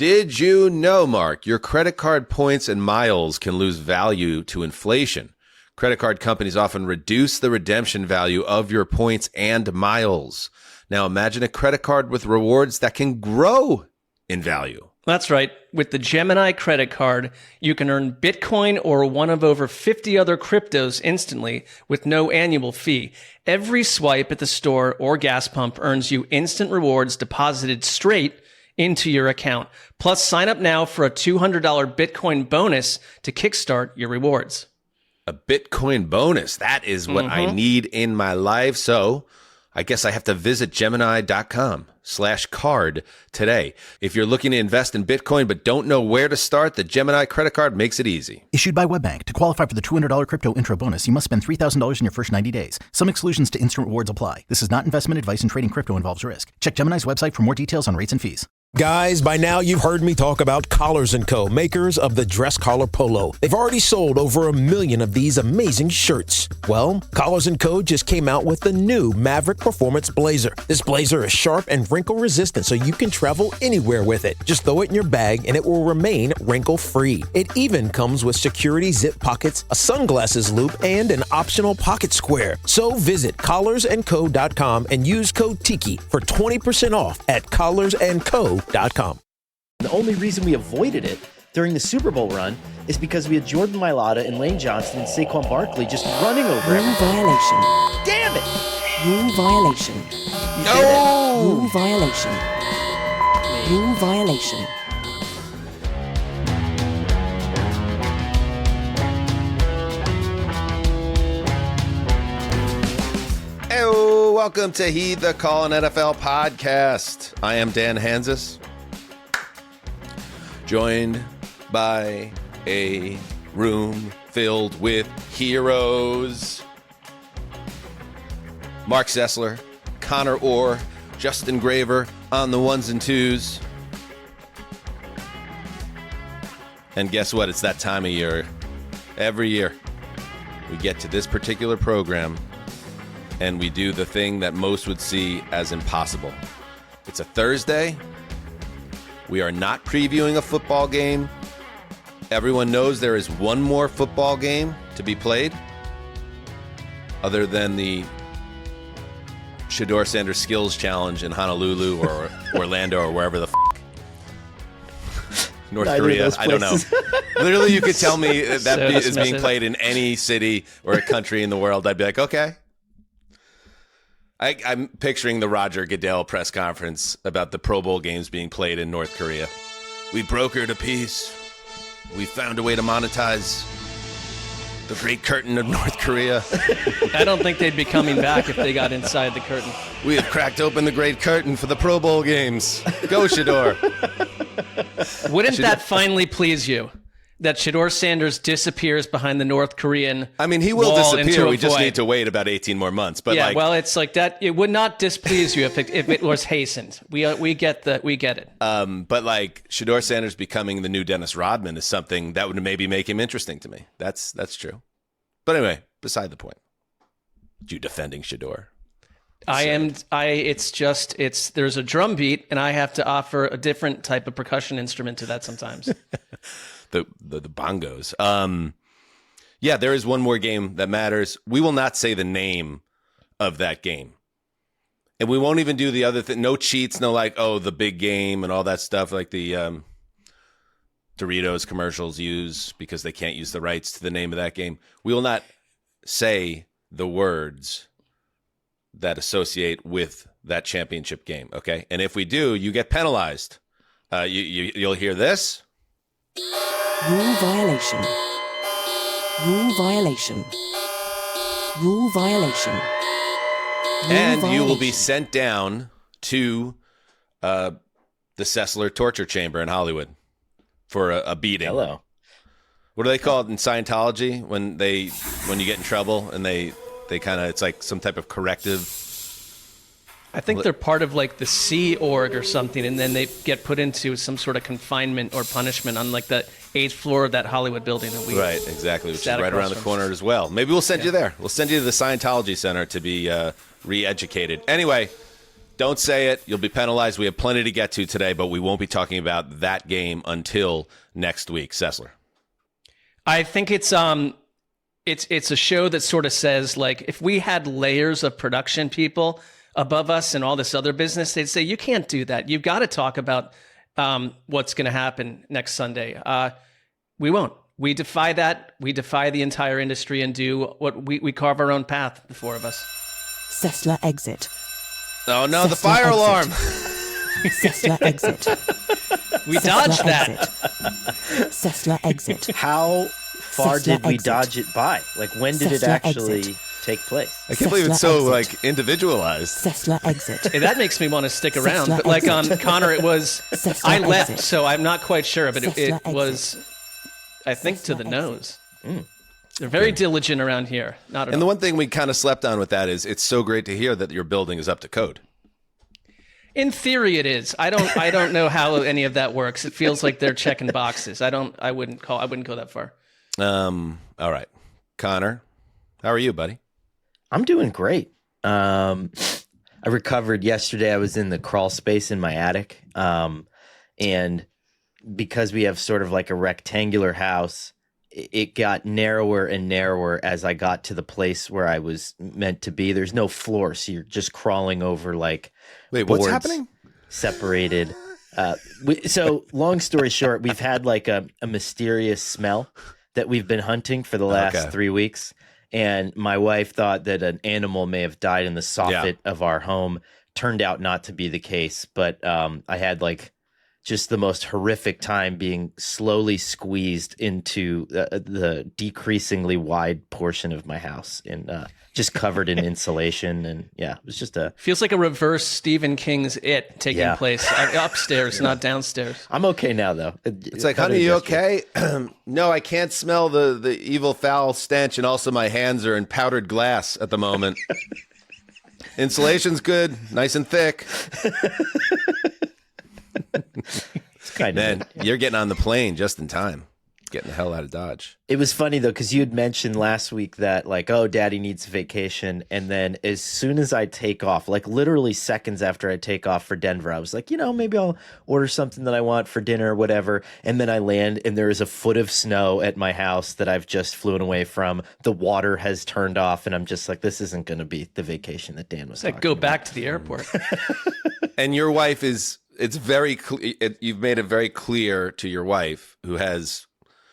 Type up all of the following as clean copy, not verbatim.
Did you know, Mark, your credit card points and miles can lose value to inflation? Credit card companies often reduce the redemption value of your points and miles. Now imagine a credit card with rewards that can grow in value. That's right. With the Gemini credit card, you can earn Bitcoin or one of over 50 other cryptos instantly with no annual fee. Every swipe at the store or gas pump earns you instant rewards deposited straight into your account. Plus, sign up now for a $200 Bitcoin bonus to kickstart your rewards. A Bitcoin bonus. That is what I need in my life. So I guess I have to visit Gemini.com/card today. If you're looking to invest in Bitcoin but don't know where to start, the Gemini credit card makes it easy. Issued by WebBank. To qualify for the $200 crypto intro bonus, you must spend $3,000 in your first 90 days. Some exclusions to instant rewards apply. This is not investment advice, and trading crypto involves risk. Check Gemini's website for more details on rates and fees. Guys, by now you've heard me talk about Collars & Co., makers of the dress collar polo. They've already sold over 1 million of these amazing shirts. Well, Collars & Co. just came out with the new Maverick Performance Blazer. This blazer is sharp and wrinkle resistant, so you can travel anywhere with it. Just throw it in your bag and it will remain wrinkle-free. It even comes with security zip pockets, a sunglasses loop, and an optional pocket square. So visit collarsandco.com and use code TIKI for 20% off at collarsandco.com. The only reason we avoided it during the Super Bowl run is because we had Jordan Mailata and Lane Johnson and Saquon Barkley just running over Rule violation. Damn it! Rule violation. No! Rule violation. Rule violation. Hey, welcome to Heed the Call, an NFL podcast. I am Dan Hanzus, joined by a room filled with heroes. Marc Sessler, Conor Orr, Justin Graver on the ones and twos. And guess what? It's that time of year. Every year, we get to this particular program and we do the thing that most would see as impossible. It's a Thursday. We are not previewing a football game. Everyone knows there is one more football game to be played other than the Shedeur Sanders Skills Challenge in Honolulu or Orlando or wherever the North Korea. I don't know. Literally, you could tell me that is being played in any city or a country in the world. I'd be like, okay. I'm picturing the Roger Goodell press conference about the Pro Bowl games being played in North Korea. We brokered a peace. We found a way to monetize the Great Curtain of North Korea. I don't think they'd be coming back if they got inside the curtain. We have cracked open the Great Curtain for the Pro Bowl games. Go, Shedeur. Wouldn't that finally please you? That Shedeur Sanders disappears behind the North Korean I mean, he will wall disappear. We just void. need to wait about 18 more months. But yeah, well, it's like that. It would not displease you if it was hastened. We get it. But like Shedeur Sanders becoming the new Dennis Rodman is something that would maybe make him interesting to me. That's true. But anyway, beside the point. You defending Shedeur? There's a drum beat, and I have to offer a different type of percussion instrument to that sometimes. The bongos. Yeah, there is one more game that matters. We will not say the name of that game. And we won't even do the other thing. No cheats, no like, the big game and all that stuff like the Doritos commercials use because they can't use the rights to the name of that game. We will not say the words that associate with that championship game, okay? And if we do, you get penalized. You'll hear this. Rule violation. Rule violation. Rule violation. And you will be sent down to the Sessler torture chamber in Hollywood for a beating. Hello. What do they call it in Scientology when you get in trouble and they kind of, it's like some type of corrective? I think they're part of like the Sea Org or something, and then they get put into some sort of confinement or punishment on like the 8th floor of that Hollywood building that we right, exactly, which is right around the corner as well. Maybe we'll send you there. We'll send you to the Scientology Center to be re-educated. Anyway, Don't say it. You'll be penalized. We have plenty to get to today, but we won't be talking about that game until next week. Sessler. I think it's a show that sort of says, like, if we had layers of production people above us and all this other business, they'd say, you can't do that. You've got to talk about what's going to happen next Sunday. We won't. We defy that. We defy the entire industry and do what we carve our own path, the four of us. Sessler exit. Oh, no, the Sessler fire exit. alarm. Sessler exit. We Sessler dodged that. exit. Sessler exit. How far Sessler did we exit. dodge it by? Like, when did it Sessler actually exit. take place? I can't believe it's so, exit. like, individualized. Sessler exit. Hey, that makes me want to stick around. Sessler But like exit. Connor, it was Sessler I left, exit. so I'm not quite sure, but it Sessler was, I think, to Sessler the exit. nose. They're very diligent around here. Not at And the all. one thing we kind of slept on with that is it's so great to hear that your building is up to code. In theory, it is. I don't know how any of that works. It feels like they're checking boxes. I wouldn't go that far. All right. Connor, how are you, buddy? I'm doing great. I recovered yesterday. I was in the crawl space in my attic. And because we have sort of like a rectangular house, it got narrower and narrower as I got to the place where I was meant to be. There's no floor, so you're just crawling over like Wait, what's boards happening? separated. So long story short, we've had like a mysterious smell that we've been hunting for the last 3 weeks. And my wife thought that an animal may have died in the soffit of our home. Turned out not to be the case, but I had like just the most horrific time being slowly squeezed into the decreasingly wide portion of my house and just covered in insulation. And yeah, it was just Feels like a reverse Stephen King's It taking place upstairs, not downstairs. I'm okay now, though. It's like, honey, you okay? No, I can't smell the evil foul stench, and also my hands are in powdered glass at the moment. Insulation's good, nice and thick. It's kind Man, of. you're getting on the plane just in time. Getting the hell out of Dodge. It was funny though, because you had mentioned last week that like, oh, Daddy needs a vacation, and then as soon as I take off, like literally seconds after I take off for Denver, I was like, maybe I'll order something that I want for dinner or whatever. And then I land, and there is a foot of snow at my house that I've just flown away from. The water has turned off, and I'm just like, this isn't going to be the vacation that Dan was. It's like, go back to the airport. And your wife is. It's very. You've made it very clear to your wife, who has.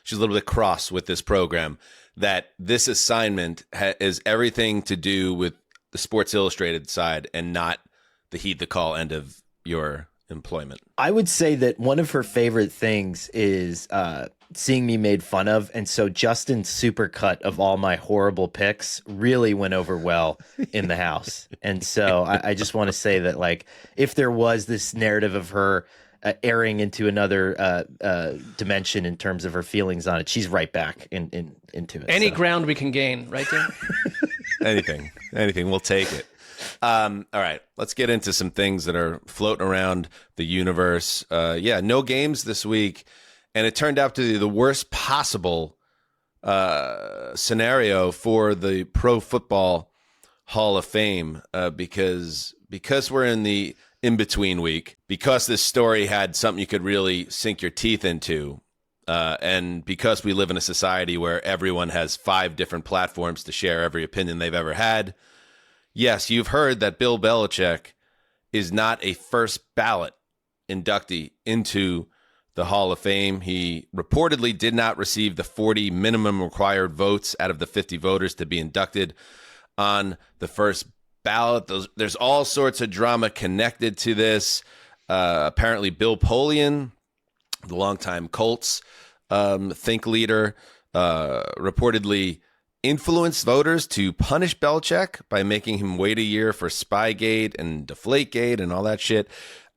She's a little bit cross with this program, that this assignment is everything to do with the Sports Illustrated side and not the heed the call end of your employment. I would say that one of her favorite things is seeing me made fun of. And so Justin's supercut of all my horrible picks really went over well in the house. And so I just want to say that, like, if there was this narrative of her airing into another dimension in terms of her feelings on it, she's right back into it. Any ground we can gain, right there. Anything, we'll take it. All right, let's get into some things that are floating around the universe. No games this week, and it turned out to be the worst possible scenario for the Pro Football Hall of Fame because we're in the in-between week, because this story had something you could really sink your teeth into, and because we live in a society where everyone has 5 different platforms to share every opinion they've ever had. Yes, you've heard that Bill Belichick is not a first ballot inductee into the Hall of Fame. He reportedly did not receive the 40 minimum required votes out of the 50 voters to be inducted on the first ballot. There's all sorts of drama connected to this. Apparently, Bill Polian, the longtime Colts think leader, reportedly influenced voters to punish Belichick by making him wait a year for Spygate and Deflategate and all that shit,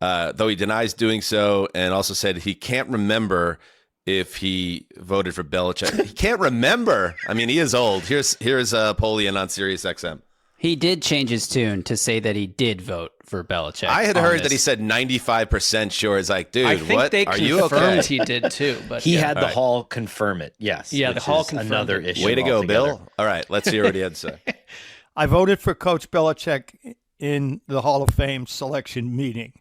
though he denies doing so, and also said he can't remember if he voted for Belichick. He can't remember. I mean, he is old. Here's Polian on Sirius XM. He did change his tune to say that he did vote for Belichick. I had heard that he said 95% sure. It's like, dude, I think what? they Are you confirmed okay? he did too. But he had the right. Hall confirm it. Yes. Yeah, the which Hall is confirmed another it. issue. Way to go, altogether. Bill. All right, let's hear what he had to say. I voted for Coach Belichick in the Hall of Fame selection meeting.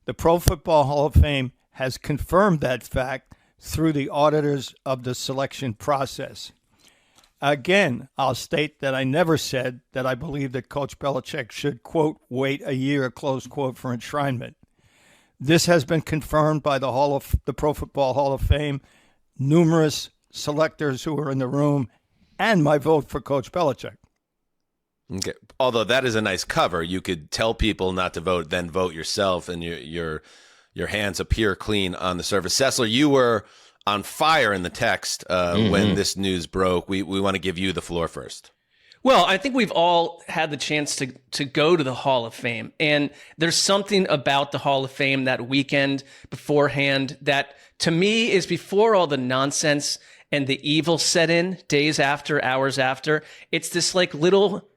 The Pro Football Hall of Fame has confirmed that fact through the auditors of the selection process. Again, I'll state that I never said that I believe that Coach Belichick should, quote, wait a year, close quote, for enshrinement. This has been confirmed by the Pro Football Hall of Fame, numerous selectors who are in the room, and my vote for Coach Belichick. Okay. Although that is a nice cover. You could tell people not to vote, then vote yourself, and your hands appear clean on the surface. Sessler, you were on fire in the text when this news broke. We want to give you the floor first. Well, I think we've all had the chance to go to the Hall of Fame. And there's something about the Hall of Fame that weekend beforehand that, to me, is before all the nonsense and the evil set in, days after, hours after. It's this like little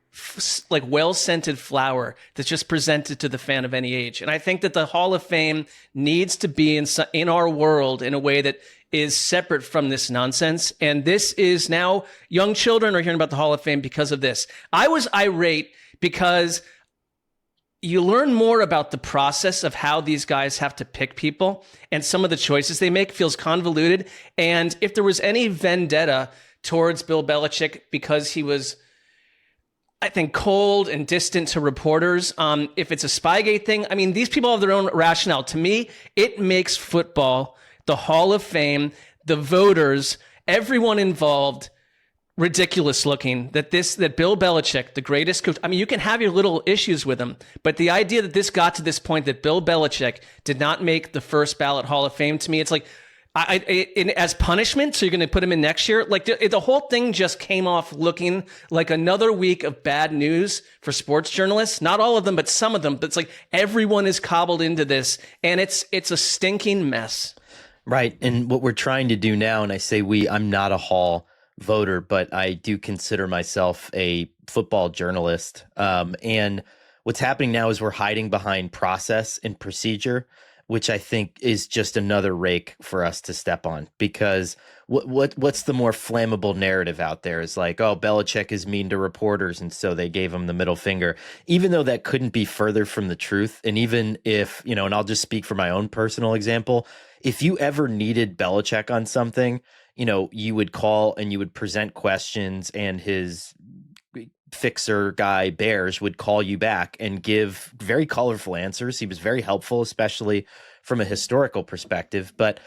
like well-scented flower that's just presented to the fan of any age. And I think that the Hall of Fame needs to be in our world in a way that is separate from this nonsense. And this is now, young children are hearing about the Hall of Fame because of this. I was irate because you learn more about the process of how these guys have to pick people, and some of the choices they make feels convoluted. And if there was any vendetta towards Bill Belichick because he was, I think, cold and distant to reporters, if it's a Spygate thing, I mean, these people have their own rationale. To me, it makes football, the Hall of Fame, the voters, everyone involved, ridiculous looking. That Bill Belichick, the greatest coach, I mean, you can have your little issues with him, but the idea that this got to this point, that Bill Belichick did not make the first ballot Hall of Fame, to me, it's like, as punishment, so you're going to put him in next year? Like, the whole thing just came off looking like another week of bad news for sports journalists. Not all of them, but some of them. But it's like everyone is cobbled into this, and it's a stinking mess. Right. And what we're trying to do now, and I say I'm not a Hall voter, but I do consider myself a football journalist. And what's happening now is we're hiding behind process and procedure, which I think is just another rake for us to step on, because what's the more flammable narrative out there is like, oh, Belichick is mean to reporters, and so they gave him the middle finger, even though that couldn't be further from the truth. And even if, and I'll just speak for my own personal example, if you ever needed Belichick on something, you would call and you would present questions, and his fixer guy Bears would call you back and give very colorful answers. He was very helpful, especially from a historical perspective, but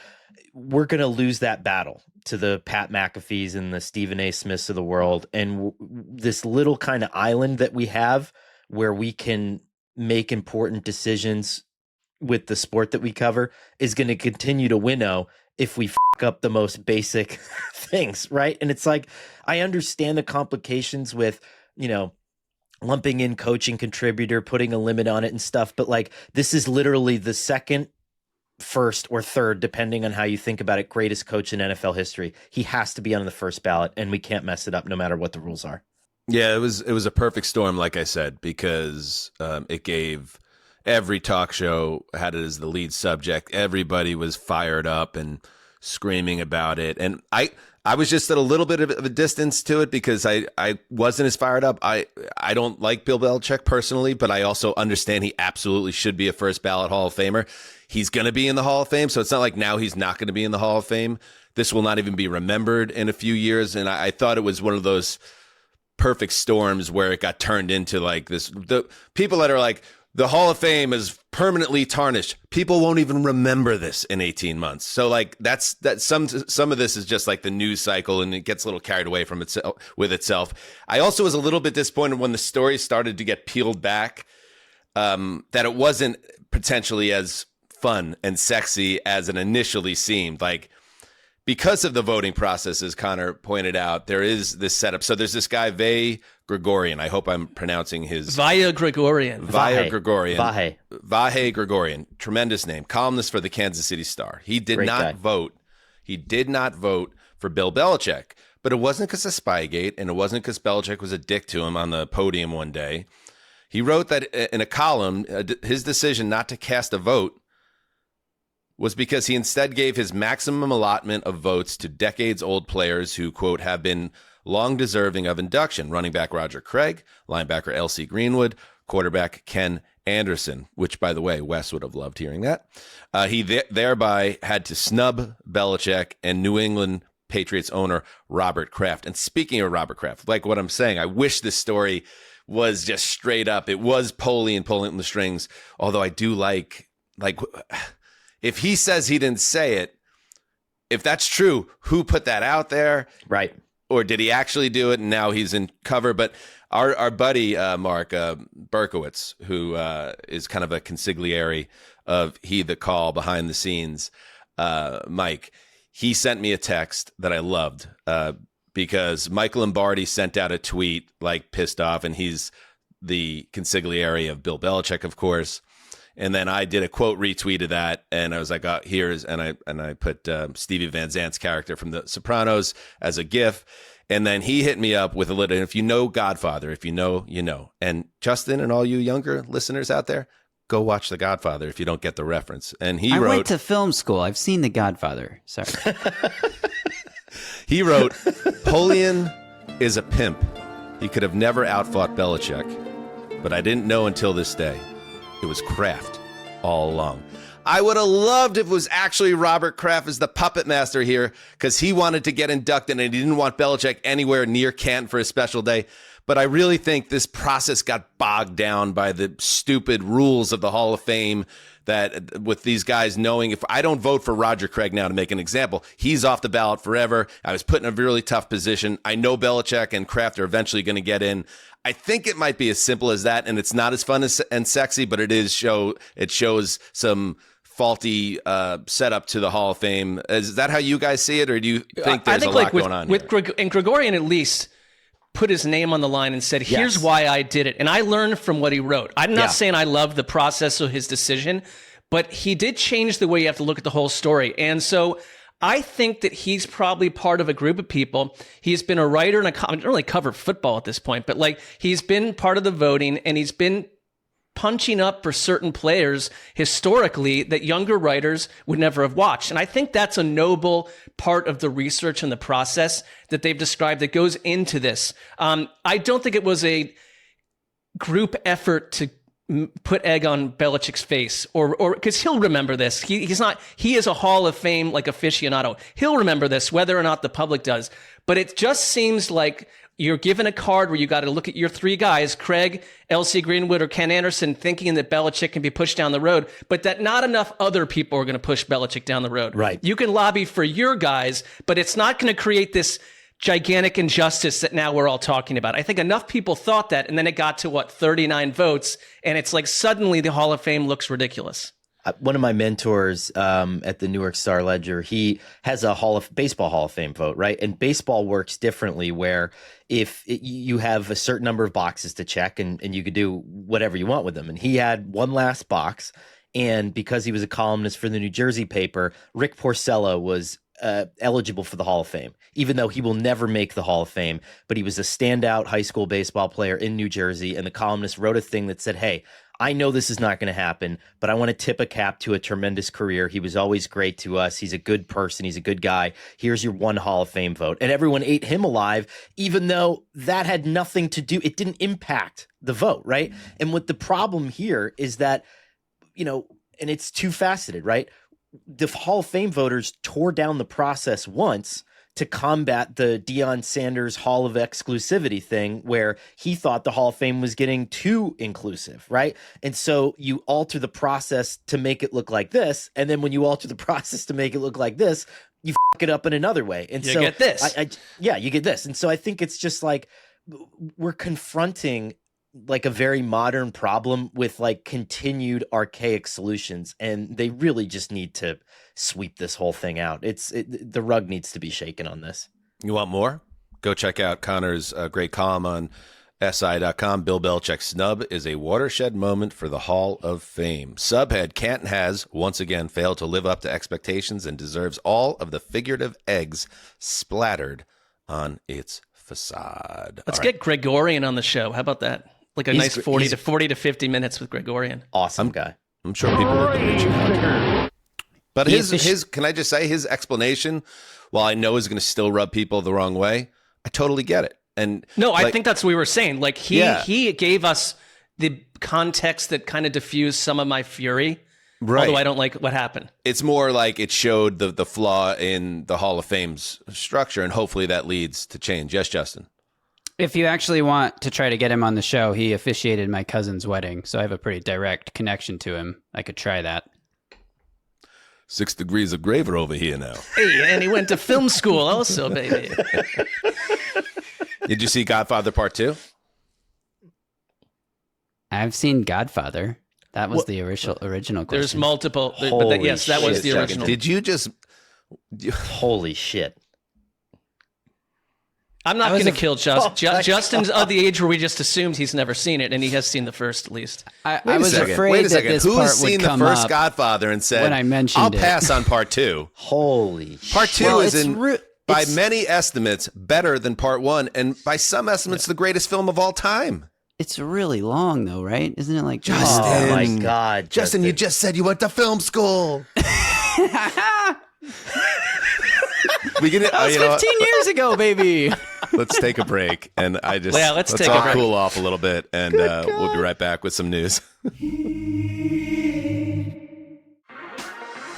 we're going to lose that battle to the Pat McAfees and the Stephen A. Smiths of the world. And this little kind of island that we have where we can make important decisions with the sport that we cover is going to continue to winnow if we fuck up the most basic things, right? And it's like, I understand the complications with, lumping in coaching contributor, putting a limit on it and stuff. But like, this is literally the second, first, or third, depending on how you think about it, greatest coach in NFL history. He has to be on the first ballot, and we can't mess it up no matter what the rules are. Yeah, it was a perfect storm, like I said, because it gave every talk show had it as the lead subject. Everybody was fired up and screaming about it. And I was just at a little bit of a distance to it because I wasn't as fired up. I don't like Bill Belichick personally, but I also understand he absolutely should be a first ballot Hall of Famer. He's going to be in the Hall of Fame, so it's not like now he's not going to be in the Hall of Fame. This will not even be remembered in a few years. And I thought it was one of those perfect storms where it got turned into like this. The people that are like, the Hall of Fame is permanently tarnished. People won't even remember this in 18 months. So like that's some of this is just like the news cycle, and it gets a little carried away from itself. I also was a little bit disappointed when the story started to get peeled back, that it wasn't potentially as fun and sexy as it initially seemed. Like, because of the voting process, as Conor pointed out, there is this setup. So there's this guy, Vahe Gregorian. I hope I'm pronouncing his... Vahe Gregorian. Vahe Gregorian. Tremendous name. Columnist for the Kansas City Star. He did not vote. He did not vote for Bill Belichick. But it wasn't because of Spygate, and it wasn't because Belichick was a dick to him on the podium one day. He wrote that in a column, his decision not to cast a vote was because he instead gave his maximum allotment of votes to decades-old players who, quote, have been long deserving of induction. Running back Roger Craig, linebacker L.C. Greenwood, quarterback Ken Anderson, which, by the way, Wes would have loved hearing that. He thereby had to snub Belichick and New England Patriots owner Robert Kraft. And speaking of Robert Kraft, like what I'm saying, I wish this story was just straight up. It was Polian pulling the strings, although I do like if he says he didn't say it, if that's true, who put that out there? Right. Or did he actually do it and now he's in cover? But our buddy, Mark Berkowitz, who is kind of a consigliere of He the Call behind the scenes, Mike, he sent me a text that I loved because Mike Lombardi sent out a tweet like pissed off, and he's the consigliere of Bill Belichick, of course. And then I did a quote retweet of that, and I was like, oh, here's, and I put Stevie Van Zant's character from The Sopranos as a GIF. And then he hit me up with a little, and if you know Godfather, if you know, you know. And Justin and all you younger listeners out there, go watch The Godfather if you don't get the reference. And he I wrote, went to film school. I've seen The Godfather. Sorry. he wrote, Polian is a pimp. He could have never outfought Belichick, but I didn't know until this day. It was Kraft all along. I would have loved if it was actually Robert Kraft as the puppet master here, because he wanted to get inducted and he didn't want Belichick anywhere near Canton for a special day. But I really think this process got bogged down by the stupid rules of the Hall of Fame, that with these guys knowing if I don't vote for Roger Craig now, to make an example, he's off the ballot forever. I was put in a really tough position. I know Belichick and Kraft are eventually going to get in. I think it might be as simple as that, and it's not as fun and sexy, but it shows some faulty setup to the Hall of Fame. Is that how you guys see it, or do you think there's a lot going on here? And Gregorian at least put his name on the line and said, here's why I did it. And I learned from what he wrote. I'm not saying I love the process of his decision, but he did change the way you have to look at the whole story. And so I think that he's probably part of a group of people. He's been a writer and I don't really cover football at this point, but like he's been part of the voting and he's been punching up for certain players historically that younger writers would never have watched. And I think that's a noble part of the research and the process that they've described that goes into this. I don't think it was a group effort to put egg on Belichick's face or because he'll remember this. He is a Hall of Fame like aficionado. He'll remember this whether or not the public does. But it just seems like you're given a card where you got to look at your three guys, Craig, L.C. Greenwood, or Ken Anderson, thinking that Belichick can be pushed down the road, but that not enough other people are going to push Belichick down the road. Right. You can lobby for your guys, but it's not going to create this gigantic injustice that now we're all talking about. I think enough people thought that, and then it got to, 39 votes, and it's like suddenly the Hall of Fame looks ridiculous. One of my mentors at the Newark Star Ledger, he has a baseball Hall of Fame vote, right? And baseball works differently, where if you have a certain number of boxes to check and you could do whatever you want with them. And he had one last box. And because he was a columnist for the New Jersey paper, Rick Porcello was eligible for the Hall of Fame, even though he will never make the Hall of Fame. But he was a standout high school baseball player in New Jersey. And the columnist wrote a thing that said, hey, I know this is not going to happen, but I want to tip a cap to a tremendous career. He was always great to us. He's a good person. He's a good guy. Here's your one Hall of Fame vote. And everyone ate him alive, even though that had nothing to do. It didn't impact the vote, right? And what the problem here is that, and it's two faceted, right? The Hall of Fame voters tore down the process once to combat the Deion Sanders Hall of Exclusivity thing, where he thought the Hall of Fame was getting too inclusive, right? And so you alter the process to make it look like this, and then when you alter the process to make it look like this, you fuck it up in another way. And you so get this. You get this. And so I think it's just like we're confronting like a very modern problem with like continued archaic solutions, and they really just need to sweep this whole thing out. The rug needs to be shaken on this. You want more? Go check out Connor's great column on SI.com. Bill Belichick's snub is a watershed moment for the Hall of Fame. Subhead: Canton has once again failed to live up to expectations and deserves all of the figurative eggs splattered on its facade. Let's get Gregorian on the show. How about that? Like a nice 40 to 50 minutes with Gregorian. Awesome guy. I'm sure people were reaching out. But his can I just say, his explanation, while I know is going to still rub people the wrong way, I totally get it. And no, I think that's what we were saying. Like he gave us the context that kind of diffused some of my fury. Right. Although I don't like what happened. It's more like it showed the flaw in the Hall of Fame's structure, and hopefully that leads to change. Yes, Justin? If you actually want to try to get him on the show, he officiated my cousin's wedding, so I have a pretty direct connection to him. I could try that. 6 degrees of graver over here now. Hey, and he went to film school also, baby. Did you see Godfather Part 2? I've seen Godfather. That was the original question. There's multiple, Holy yes, that was shit, the original. Did you just... Holy shit. I'm not going to kill Justin. Justin's of the age where we just assumed he's never seen it, and he has seen the first at least. I was afraid Wait a that second. this Who part has would seen the come first up Godfather and said, when I mentioned I'll it. pass on Part 2? Holy Part 2 Well, is, it's by many estimates, better than Part 1, and by some estimates, the greatest film of all time. It's really long, though, right? Isn't it like Justin. Oh my God. Justin, you just said you went to film school. We can, That was 15 years ago, baby. Let's take a break, and let's take a all break. cool off a little bit, and we'll be right back with some news.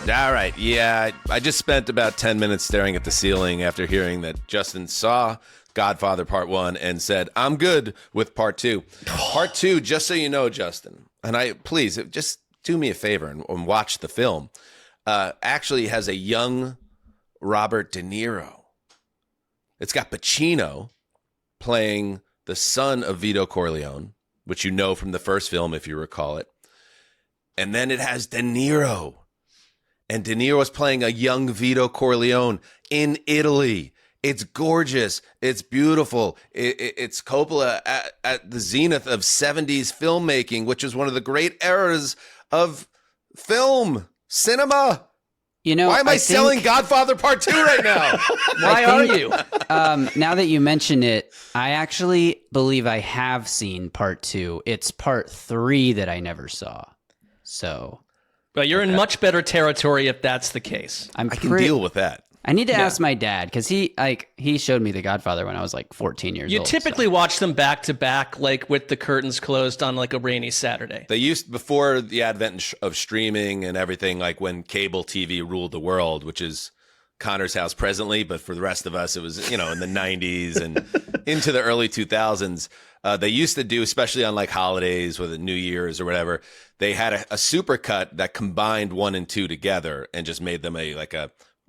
All right, yeah, I just spent about 10 minutes staring at the ceiling after hearing that Justin saw Godfather Part 1 and said, I'm good with Part 2. Part 2, just so you know, Justin, and please, just do me a favor and watch the film, actually has a young Robert De Niro. It's got Pacino playing the son of Vito Corleone, which you know from the first film, if you recall it. And then it has De Niro. And De Niro is playing a young Vito Corleone in Italy. It's gorgeous. It's beautiful. It's Coppola at the zenith of 70s filmmaking, which is one of the great eras of cinema. You know, why am I selling Godfather Part 2 right now? Why are you? Now that you mention it, I actually believe I have seen Part 2. It's Part 3 that I never saw. So, Well, you're in much better territory if that's the case. I can deal with that. I need to ask my dad because he showed me The Godfather when I was like 14 years You old. typically watch them back to back, like with the curtains closed on like a rainy Saturday. They used, before the advent of streaming and everything, like when cable TV ruled the world, which is Connor's house presently, but for the rest of us, it was, in the 90s and into the early 2000s. They used to do, especially on like holidays or the New Year's or whatever, they had a supercut that combined 1 and 2 together and just made them a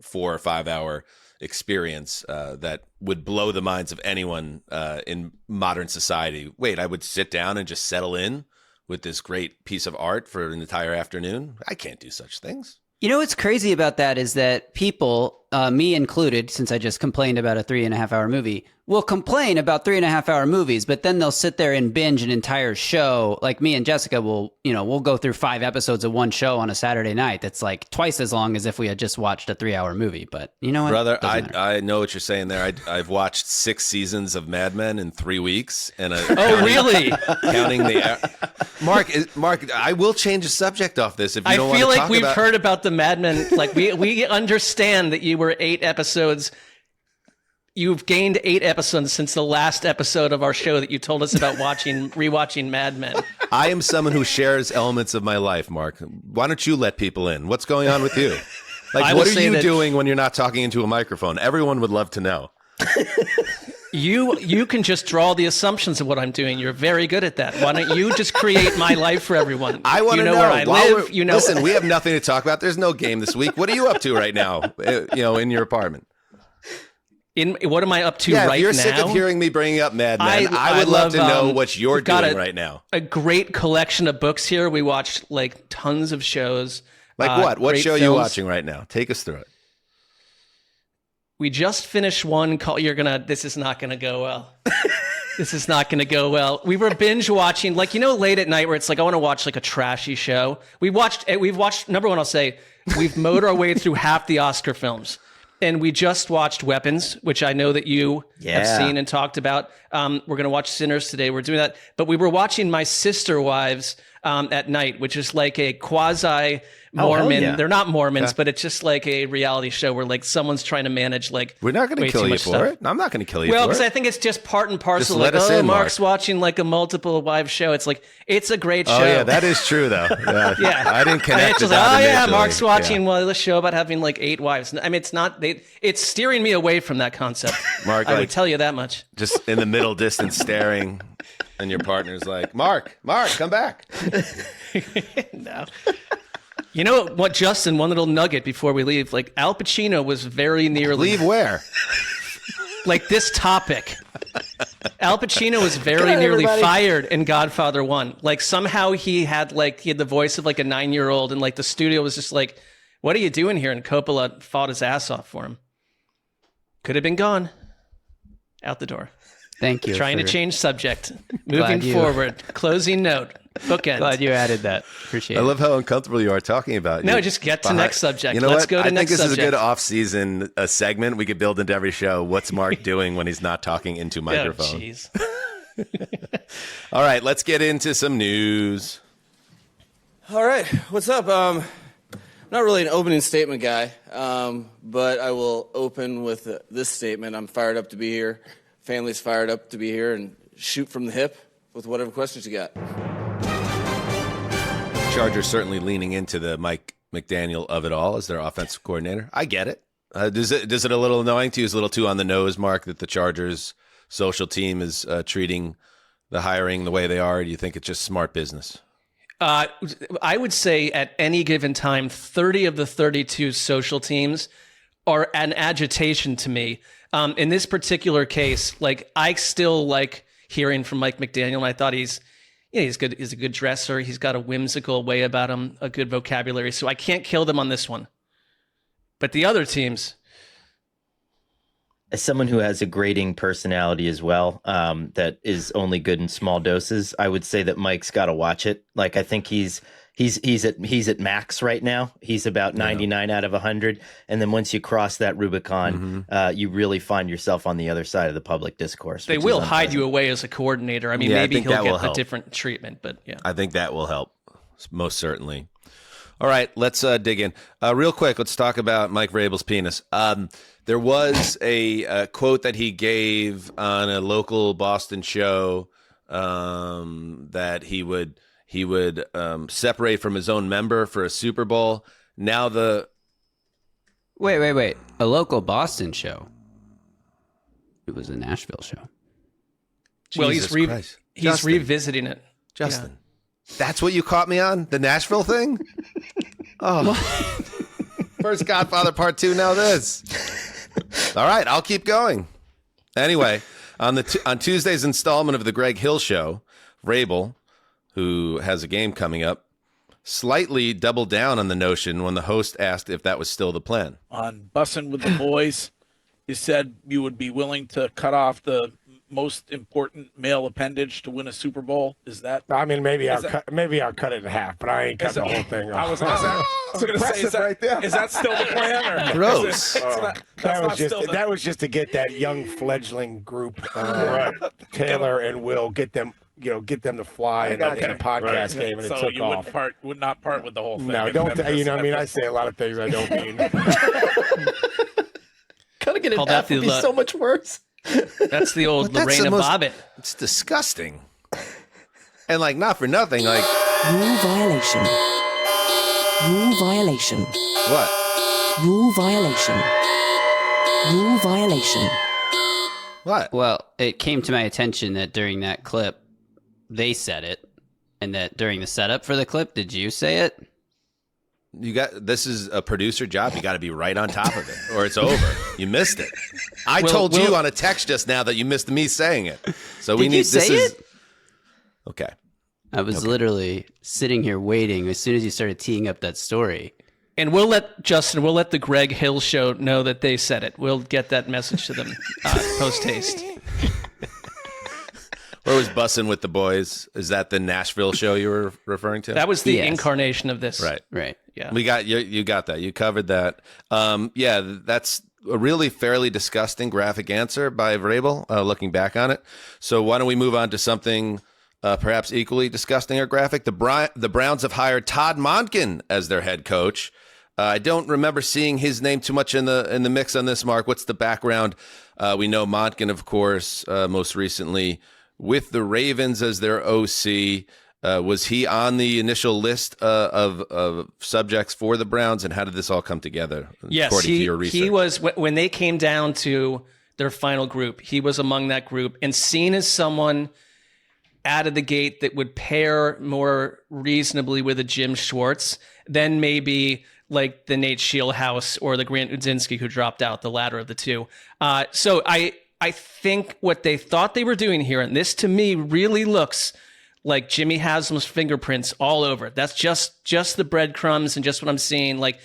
4 or 5 hour experience that would blow the minds of anyone in modern society. Wait, I would sit down and just settle in with this great piece of art for an entire afternoon? I can't do such things. You know what's crazy about that is that people, me included, since I just complained about a 3.5 hour movie, will complain about 3.5 hour movies, but then they'll sit there and binge an entire show. Like me and Jessica will, we'll go through 5 episodes of one show on a Saturday night. That's like twice as long as if we had just watched a 3 hour movie. But you know what? Brother, I know what you're saying there. I've watched 6 seasons of Mad Men in 3 weeks. And really? Counting the... Mark, I will change the subject off this if you don't want to talk about... I feel like we've heard about the Mad Men. Like we understand that you were 8 episodes. You've gained 8 episodes since the last episode of our show that you told us about rewatching Mad Men. I am someone who shares elements of my life, Mark. Why don't you let people in? What's going on with you? Like, what are you doing when you're not talking into a microphone? Everyone would love to know. You can just draw the assumptions of what I'm doing. You're very good at that. Why don't you just create my life for everyone? I want to know where I live. Listen, we have nothing to talk about. There's no game this week. What are you up to right now? In your apartment. What am I up to right now? If you're sick of hearing me bringing up Mad Men, I would love to know what you're doing right now. A great collection of books here. We watched like tons of shows. Like what? What show are you watching right now? Take us through it. We just finished one called This is not gonna go well. This is not gonna go well. We were binge watching, late at night where it's like I want to watch like a trashy show. We've watched number one, I'll say, we've mowed our way through half the Oscar films. And we just watched Weapons, which I know that you have seen and talked about. We're going to watch Sinners today. We're doing that. But we were watching My Sister Wives, at night, which is like a quasi Mormon. yeah. They're not Mormons, but it's just like a reality show where like someone's trying to manage like We're not going way to kill too you much for stuff. it. I'm not going to kill you Well, for because it. I think it's just part and parcel. Just let Like, us in, Mark's Mark. watching like a multiple wives show. It's like it's a great show. Oh yeah, that is true though. Yeah, Yeah. I didn't And connect it's the just dot like, oh yeah, initially. Mark's watching Yeah. a show about having like 8 wives. I mean, it's not. It's steering me away from that concept. Mark, I like, would tell you that much. just in the middle distance staring, and your partner's like, Mark, come back. No. You know what, Justin? One little nugget before we leave. Like Al Pacino was very nearly Leave where? like this topic. Al Pacino was very nearly fired in Godfather 1. Like somehow he had the voice of like a 9-year-old, and like the studio was just like, "What are you doing here?" And Coppola fought his ass off for him. Could have been gone. Out the door. Thank you. Trying to for- change subject. Moving Glad you- forward. Closing note. Bookend. Glad you added that. Appreciate I it. love how uncomfortable you are talking about. No, you just get to behind- next subject. You know Let's what? go to I next think this subject. is a good off-season segment we could build into every show. What's Mark doing when he's not talking into Oh, microphone? jeez. All right, let's get into some news. All right, what's up? Not really an opening statement guy, but I will open with this statement. I'm fired up to be here. Family's fired up to be here, and shoot from the hip with whatever questions you got. Chargers certainly leaning into the Mike McDaniel of it all as their offensive coordinator. I get it. Does it a little annoying to you? Is a little too on the nose, Mark, that the Chargers social team is treating the hiring the way they are? Or do you think it's just smart business? I would say at any given time, 30 of the 32 social teams are an agitation to me. In this particular case, like I still like hearing from Mike McDaniel, and I thought he's good. He's a good dresser. He's got a whimsical way about him, a good vocabulary. So I can't kill them on this one. But the other teams, As someone who has a grating personality as well, that is only good in small doses, I would say that Mike's got to watch it. Like I think he's at max right now. He's about 99 out of 100, and then once you cross that Rubicon, you really find yourself on the other side of the public discourse. they which will is hide you away as a coordinator. I mean, Yeah, I maybe think he'll that will get a help. different treatment, but yeah. I think that will help, most certainly. All right, let's dig in. Real quick, let's talk about Mike Vrabel's penis. There was a quote that he gave on a local Boston show that he would separate from his own member for a Super Bowl. Now Wait. A local Boston show. It was a Nashville show. Well, Jesus Christ. he's Justin. revisiting it. Justin, that's what you caught me on? The Nashville thing? Oh. First Godfather Part 2, now this. All right, I'll keep going. Anyway, on Tuesday's installment of the Greg Hill Show, Vrabel, who has a game coming up, slightly doubled down on the notion when the host asked if that was still the plan. On Bussin' with the Boys, you said you would be willing to cut off the most important male appendage to win a Super Bowl. Is that? I mean, maybe I'll cut it in half, but I ain't cut the whole thing off. I was going to say, is that still the plan? Or Gross. That was just to get that young fledgling group, Taylor and Will, get them to fly in a podcast game, and so it took you off. would not part with the whole thing. No, don't. You know, what I mean, I say a lot of things I don't mean. Cutting it in Call half that would be the- so much worse. That's the old But that's the Lorena most- Bobbitt. It's disgusting. And not for nothing, Rule violation. Rule violation. what? Rule violation. Rule violation. What? Well, it came to my attention that during that clip, they said it, and that during the setup for the clip, did you say it? This is a producer job. You got to be right on top of it, or it's over. You missed it. I told you on a text just now that you missed me saying it. So we Did need. you say it? Okay. I was literally sitting here waiting as soon as you started teeing up that story. And we'll let the Greg Hill Show know that they said it. We'll get that message to them post haste. Where was Bussin' with the Boys? Is that the Nashville show you were referring to? That was the Yes. incarnation of this. right. Right. Yeah. We got you got that. You covered that. Yeah, that's a really fairly disgusting graphic answer by Vrabel, looking back on it. So why don't we move on to something perhaps equally disgusting or graphic. The Browns have hired Todd Monken as their head coach. I don't remember seeing his name too much in the mix on this, Mark. What's the background? We know Monken, of course, most recently with the Ravens as their OC. Was he on the initial list of subjects for the Browns, and how did this all come together? Yes, according to your research? He was, when they came down to their final group, he was among that group, and seen as someone out of the gate that would pair more reasonably with a Jim Schwartz than maybe like the Nate Shieldhouse or the Grant Udzinski who dropped out, the latter of the two. So I think what they thought they were doing here, and this to me really looks like Jimmy Haslam's fingerprints all over it. That's just the breadcrumbs and just what I'm seeing. Like,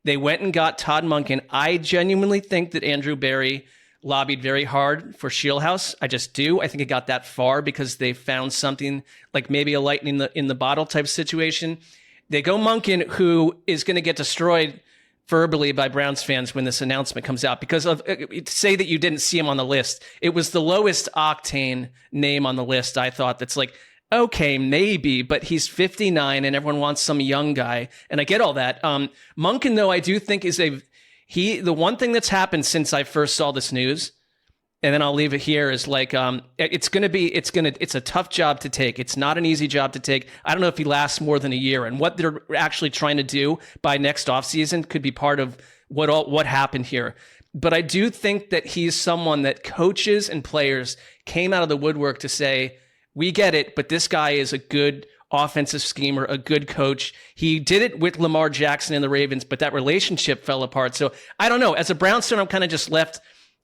they went and got Todd Monken. I genuinely think that Andrew Berry lobbied very hard for Shieldhouse. I just do. I think it got that far because they found something like maybe a lightning in the bottle type situation. They go Monken, who is going to get destroyed verbally by Browns fans when this announcement comes out because of, say that you didn't see him on the list. It was the lowest octane name on the list. I thought that's like, okay, maybe, but he's 59 and everyone wants some young guy. And I get all that. Monken, though, I do think is the one thing that's happened since I first saw this news, and then I'll leave it here, is like, it's a tough job to take. It's not an easy job to take. I don't know if he lasts more than a year, and what they're actually trying to do by next offseason could be part of what happened here. But I do think that he's someone that coaches and players came out of the woodwork to say, we get it, but this guy is a good offensive schemer, a good coach. He did it with Lamar Jackson and the Ravens, but that relationship fell apart. So I don't know. As a Browns fan, I'm kind of just left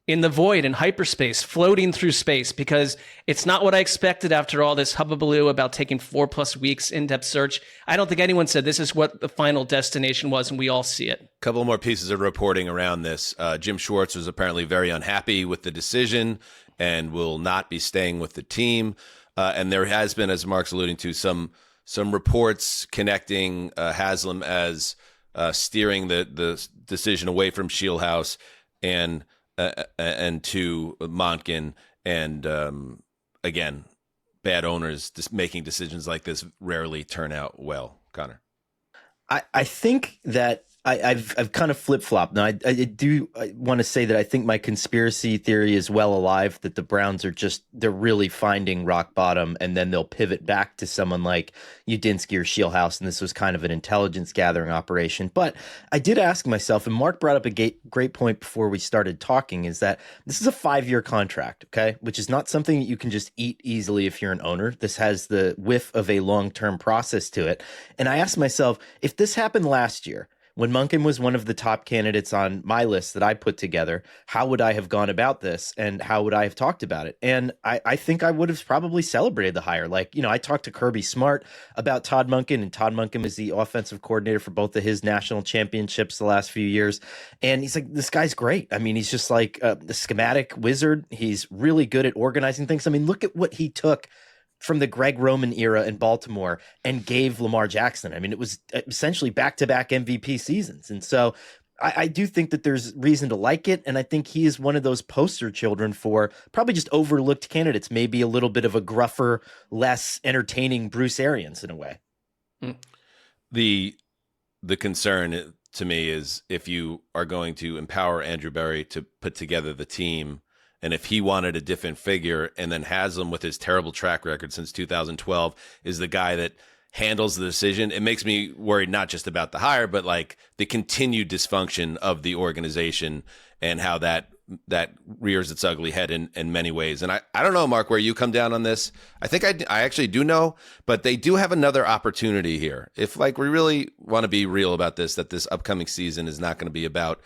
in the void, in hyperspace, floating through space, because it's not what I expected after all this hubbubaloo about taking 4+ weeks in-depth search. I don't think anyone said this is what the final destination was, and we all see it. A couple more pieces of reporting around this. Jim Schwartz was apparently very unhappy with the decision and will not be staying with the team. And there has been, as Mark's alluding to, some reports connecting Haslam as steering the decision away from Shieldhouse and to Monken. And again, bad owners just making decisions like this rarely turn out well. Connor, I think that I've kind of flip-flopped. Now, I do want to say that I think my conspiracy theory is well alive, that the Browns are they're really finding rock bottom, and then they'll pivot back to someone like Udinski or Shieldhouse, and this was kind of an intelligence gathering operation. But I did ask myself, and Mark brought up a great point before we started talking, is that this is a 5-year contract, okay, which is not something that you can just eat easily if you're an owner. This has the whiff of a long-term process to it. And I asked myself, if this happened last year, when Monken was one of the top candidates on my list that I put together, how would I have gone about this, and how would I have talked about it? And I think I would have probably celebrated the hire. Like, I talked to Kirby Smart about Todd Monken, and Todd Monken was the offensive coordinator for both of his national championships the last few years. And he's like, this guy's great. I mean, he's just like the schematic wizard. He's really good at organizing things. I mean, look at what he took from the Greg Roman era in Baltimore and gave Lamar Jackson. I mean, it was essentially back-to-back MVP seasons. And so I do think that there's reason to like it. And I think he is one of those poster children for probably just overlooked candidates, maybe a little bit of a gruffer, less entertaining Bruce Arians in a way. The concern to me is if you are going to empower Andrew Berry to put together the team, and if he wanted a different figure, and then Haslam, with his terrible track record since 2012, is the guy that handles the decision, it makes me worried not just about the hire, but like the continued dysfunction of the organization and how that rears its ugly head in many ways. And I don't know, Mark, where you come down on this. I think I actually do know, but they do have another opportunity here. If like we really want to be real about this, that this upcoming season is not going to be about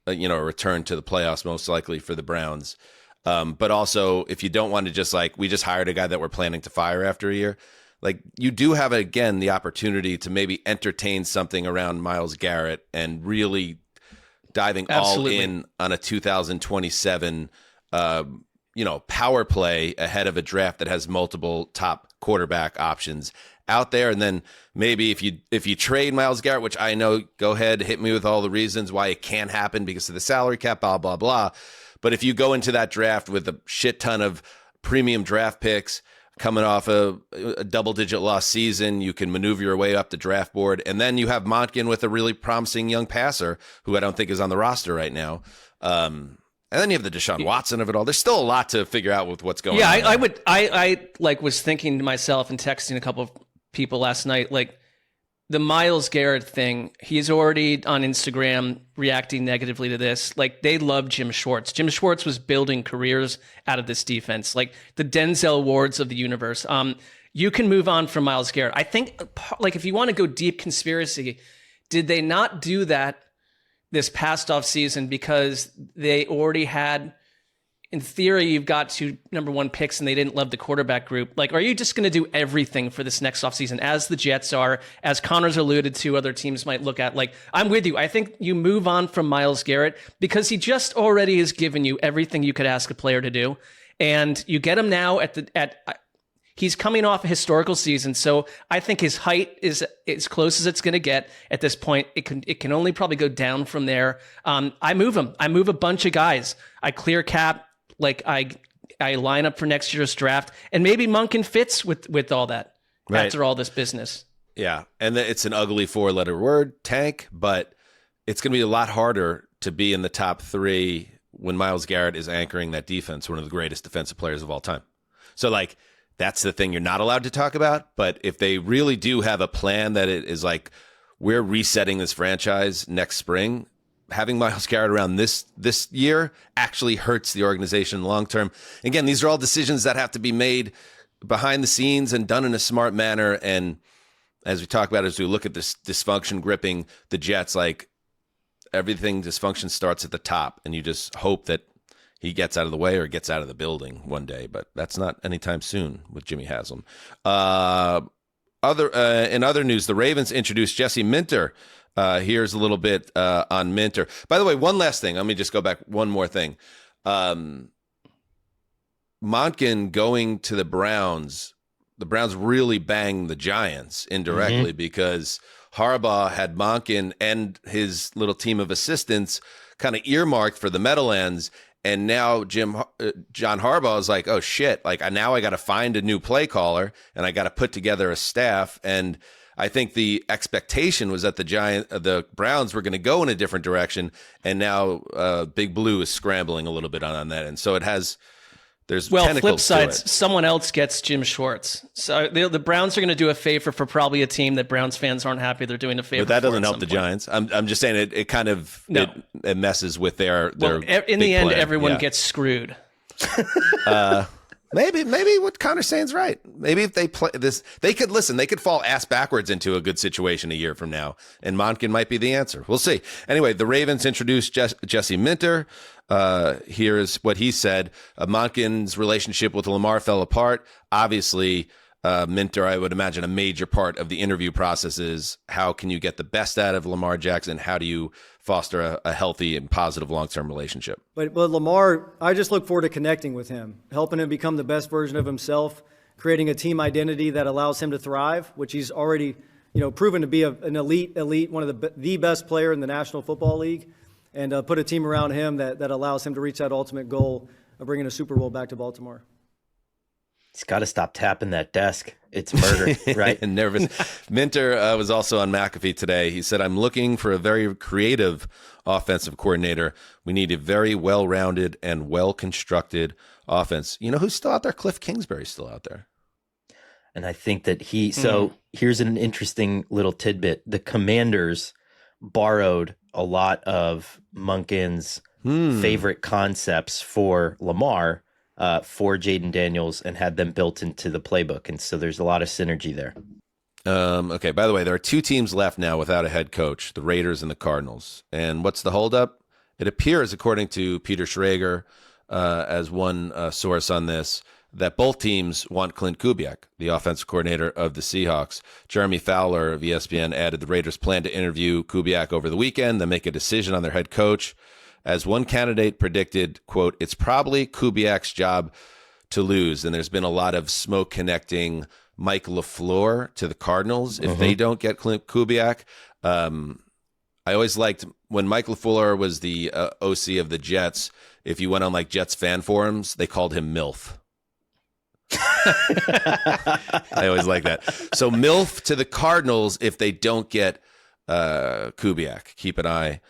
a return to the playoffs, most likely for the Browns. But also, if you don't want to just like, we just hired a guy that we're planning to fire after a year, like you do have, again, the opportunity to maybe entertain something around Myles Garrett and really diving Absolutely. all in on a 2027, power play ahead of a draft that has multiple top quarterback options out there. And then maybe if you trade Myles Garrett, which I know, go ahead, hit me with all the reasons why it can't happen because of the salary cap, blah, blah, blah. But if you go into that draft with a shit ton of premium draft picks coming off a double-digit loss season. You can maneuver your way up the draft board. And then you have Monken with a really promising young passer who I don't think is on the roster right now. And then you have the Deshaun Watson of it all. There's still a lot to figure out with what's going on. Yeah, I was thinking to myself and texting a couple of people last night, like, the Myles Garrett thing, he's already on Instagram reacting negatively to this. Like, they love Jim Schwartz. Jim Schwartz was building careers out of this defense, like the Denzel Wards of the universe. You can move on from Myles Garrett. I think, like, if you want to go deep conspiracy, did they not do that this past offseason because they already had, in theory, you've got 2 number 1 picks and they didn't love the quarterback group? Like, are you just going to do everything for this next offseason, as the Jets are, as Connor's alluded to, other teams might look at? Like, I'm with you. I think you move on from Myles Garrett because he just already has given you everything you could ask a player to do. And you get him now he's coming off a historical season. So I think his height is as close as it's going to get at this point. It can only probably go down from there. I move him. I move a bunch of guys. I clear cap. Like, I line up for next year's draft, and maybe Monken fits with all that after all this business. Yeah, and it's an ugly 4-letter word, tank, but it's going to be a lot harder to be in the top 3 when Myles Garrett is anchoring that defense, one of the greatest defensive players of all time. So, like, that's the thing you're not allowed to talk about. But if they really do have a plan that it is like, we're resetting this franchise next spring, having Myles Garrett around this year actually hurts the organization long term. Again, these are all decisions that have to be made behind the scenes and done in a smart manner. And as we talk about, as we look at this dysfunction gripping the Jets, like, everything dysfunction starts at the top, and you just hope that he gets out of the way or gets out of the building one day. But that's not anytime soon with Jimmy Haslam. In other news, the Ravens introduced Jesse Minter. Here's a little bit on Minter. By the way, one last thing. Let me just go back one more thing. Monken going to the Browns really banged the Giants indirectly because Harbaugh had Monken and his little team of assistants kind of earmarked for the Meadowlands. And now John Harbaugh is like, oh, shit, like, now I got to find a new play caller and I got to put together a staff. And I think the expectation was that the Browns were going to go in a different direction, and now Big Blue is scrambling a little bit on that end. So there's flip side, someone else gets Jim Schwartz. So the Browns are going to do a favor for probably a team that Browns fans aren't happy they're doing a favor. But that doesn't help the Giants. I'm just saying it kind of it messes with their. In the end, everyone gets screwed. Maybe what Connor's saying is right. Maybe if they play this, they could fall ass backwards into a good situation a year from now, and Monken might be the answer. We'll see. Anyway, the Ravens introduced Jesse Minter. Here's what he said. Monken's relationship with Lamar fell apart. Obviously, Minter, I would imagine a major part of the interview process is how can you get the best out of Lamar Jackson? How do you foster a healthy and positive long-term relationship? But Lamar, I just look forward to connecting with him, helping him become the best version of himself, creating a team identity that allows him to thrive, which he's already, proven to be an elite, one of the best player in the National Football League, and put a team around him that allows him to reach that ultimate goal of bringing a Super Bowl back to Baltimore. He's got to stop tapping that desk. It's murder, right? And nervous. Minter was also on McAfee today. He said, I'm looking for a very creative offensive coordinator. We need a very well-rounded and well-constructed offense. You know who's still out there? Cliff Kingsbury's still out there. And I think that so here's an interesting little tidbit. The Commanders borrowed a lot of Monken's favorite concepts for Lamar, for Jaden Daniels, and had them built into the playbook. And so there's a lot of synergy there. Okay, by the way, there are 2 teams left now without a head coach, the Raiders and the Cardinals. And what's the holdup? It appears, according to Peter Schrager, as one source on this, that both teams want Clint Kubiak, the offensive coordinator of the Seahawks. Jeremy Fowler of ESPN added the Raiders plan to interview Kubiak over the weekend, then make a decision on their head coach. As one candidate predicted, quote, it's probably Kubiak's job to lose. And there's been a lot of smoke connecting Mike LaFleur to the Cardinals if they don't get Clint Kubiak. I always liked when Mike LaFleur was the OC of the Jets. If you went on like Jets fan forums, they called him MILF. I always like that. So MILF to the Cardinals if they don't get Kubiak. Keep an eye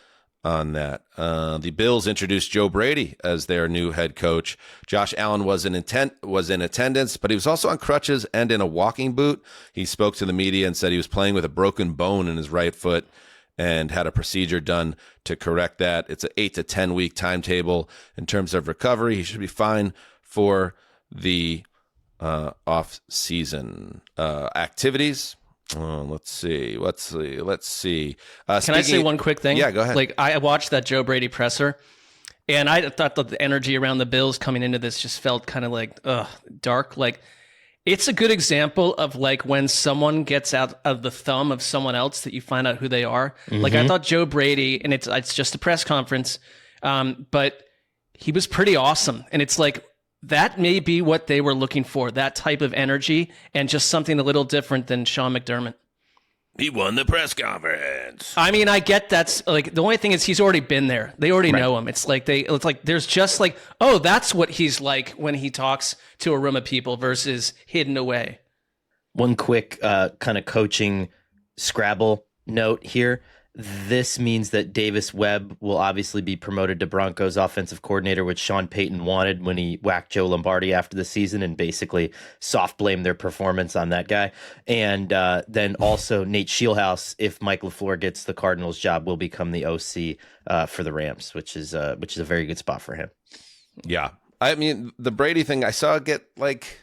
on that. The Bills introduced Joe Brady as their new head coach. Josh Allen was in attendance, but he was also on crutches and in a walking boot. He spoke to the media and said he was playing with a broken bone in his right foot and had a procedure done to correct that. It's an 8 to 10 week timetable in terms of recovery. He should be fine for the off-season activities. Let's see. Can I say one quick thing? Yeah, go ahead. Like, I watched that Joe Brady presser, and I thought that the energy around the Bills coming into this just felt kind of like dark. Like, it's a good example of like when someone gets out of the thumb of someone else that you find out who they are. Mm-hmm. Like, I thought Joe Brady, and it's just a press conference, but he was pretty awesome. And it's like, that may be what they were looking for, that type of energy, and just something a little different than Sean McDermott. He won the press conference. I mean, I get that's like the only thing is he's already been there. They already know him. It's like there's just like, oh, that's what he's like when he talks to a room of people versus hidden away. One quick kind of coaching Scrabble note here. This means that Davis Webb will obviously be promoted to Broncos offensive coordinator, which Sean Payton wanted when he whacked Joe Lombardi after the season and basically soft blamed their performance on that guy. And then also Nate Scheelhaus, if Mike LaFleur gets the Cardinals job, will become the OC for the Rams, which is a very good spot for him. Yeah. I mean, the Brady thing, I saw get like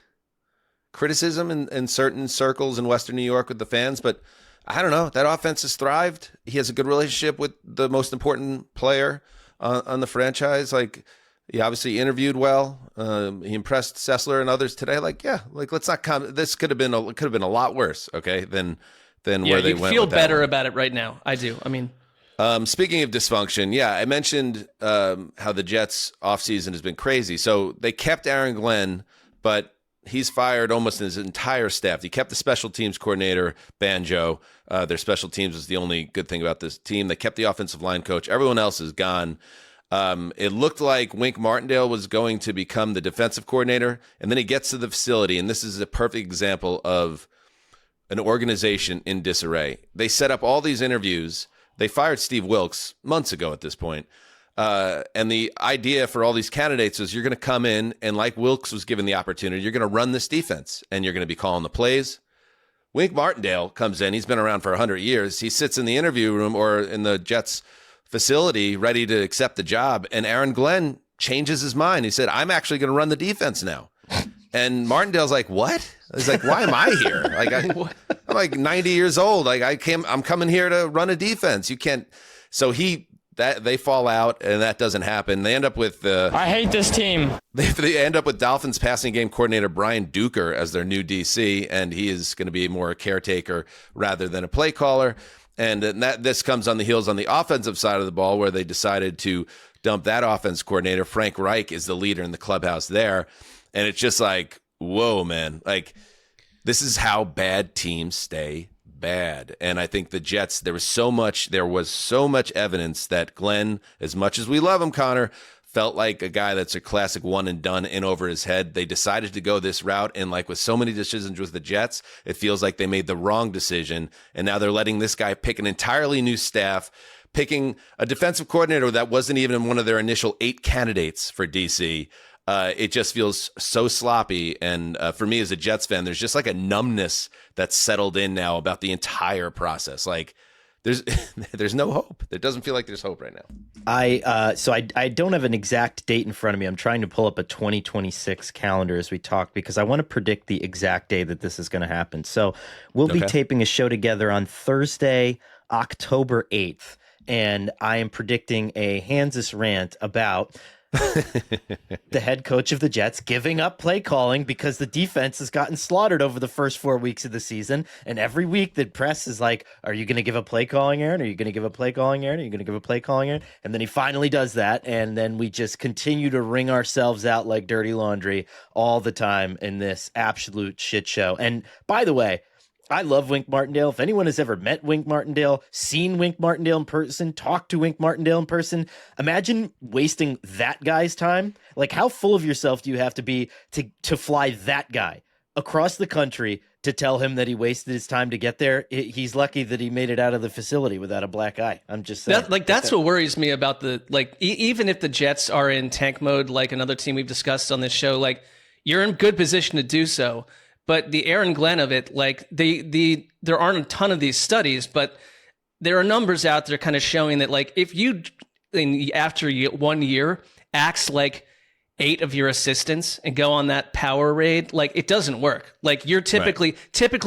criticism in certain circles in Western New York with the fans, but I don't know. That offense has thrived. He has a good relationship with the most important player on the franchise. Like, he obviously interviewed well. He impressed Sessler and others today. Like, yeah, like let's not come. This could have been a lot worse. Okay, than where they went. You feel with that better one. about it right now. I do. I mean, speaking of dysfunction, yeah, I mentioned how the Jets offseason has been crazy. So they kept Aaron Glenn, but he's fired almost his entire staff. He kept the special teams coordinator, Banjo. Their special teams was the only good thing about this team. They kept the offensive line coach. Everyone else is gone. It looked like Wink Martindale was going to become the defensive coordinator, and then he gets to the facility, and this is a perfect example of an organization in disarray. They set up all these interviews. They fired Steve Wilkes months ago at this point. And the idea for all these candidates is you're going to come in and, like Wilkes was given the opportunity, you're going to run this defense and you're going to be calling the plays. Wink Martindale comes in. He's been around for 100 years. He sits in the interview room or in the Jets facility ready to accept the job. And Aaron Glenn changes his mind. He said, I'm actually going to run the defense now. And Martindale's like, what? He's like, why am I here? Like, I'm like 90 years old. Like, I'm coming here to run a defense. You can't. So they fall out, and that doesn't happen. They end up with I hate this team. They end up with Dolphins passing game coordinator Brian Duker as their new DC, and he is going to be more a caretaker rather than a play caller. And this comes on the heels on the offensive side of the ball, where they decided to dump that offense coordinator. Frank Reich is the leader in the clubhouse there, and it's just like, whoa, man! Like, this is how bad teams stay bad. And I think the Jets, there was so much evidence that Glenn, as much as we love him, Connor, felt like a guy that's a classic one and done, in over his head. They decided to go this route, and like with so many decisions with the Jets, it feels like they made the wrong decision, and now they're letting this guy pick an entirely new staff, picking a defensive coordinator that wasn't even in one of their initial 8 candidates for DC. It just feels so sloppy. And for me as a Jets fan, there's just like a numbness that's settled in now about the entire process. Like, there's no hope. It doesn't feel like there's hope right now. I don't have an exact date in front of me. I'm trying to pull up a 2026 calendar as we talk, because I want to predict the exact day that this is going to happen. So we'll be taping a show together on Thursday, October 8th. And I am predicting a Hanzus rant about the head coach of the Jets giving up play calling because the defense has gotten slaughtered over the first 4 weeks of the season. And every week the press is like, are you going to give up play calling, Aaron? Are you going to give up play calling, Aaron? Are you going to give up play calling, Aaron? And then he finally does that. And then we just continue to wring ourselves out like dirty laundry all the time in this absolute shit show. And by the way, I love Wink Martindale. If anyone has ever met Wink Martindale, seen Wink Martindale in person, talked to Wink Martindale in person, imagine wasting that guy's time. Like, how full of yourself do you have to be to fly that guy across the country to tell him that he wasted his time to get there. He's lucky that he made it out of the facility without a black eye. I'm just saying. That's what worries me about the even if the Jets are in tank mode, like another team we've discussed on this show, like you're in good position to do so. But the Aaron Glenn of it, like there aren't a ton of these studies, but there are numbers out there kind of showing that like if you after 1 year acts like 8 of your assistants and go on that power raid, like it doesn't work. Like you're typically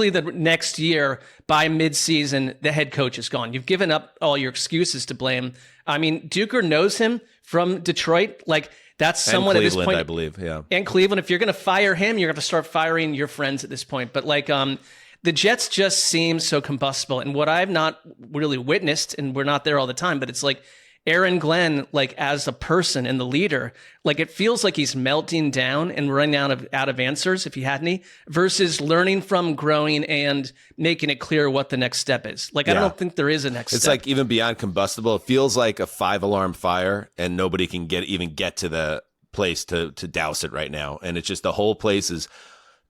the next year by midseason, the head coach is gone. You've given up all your excuses to blame. I mean, Duker knows him from Detroit. Like that's someone at this point, I believe. Yeah. And Cleveland, if you're going to fire him, you're going to start firing your friends at this point. But like, the Jets just seem so combustible. And what I've not really witnessed, and we're not there all the time, but it's like, Aaron Glenn, like as a person and the leader, like it feels like he's melting down and running out of answers if he had any, versus learning from, growing, and making it clear what the next step is. Like I don't think there is a next step. It's like even beyond combustible. It feels like a 5-alarm fire, and nobody can even get to the place to douse it right now. And it's just the whole place is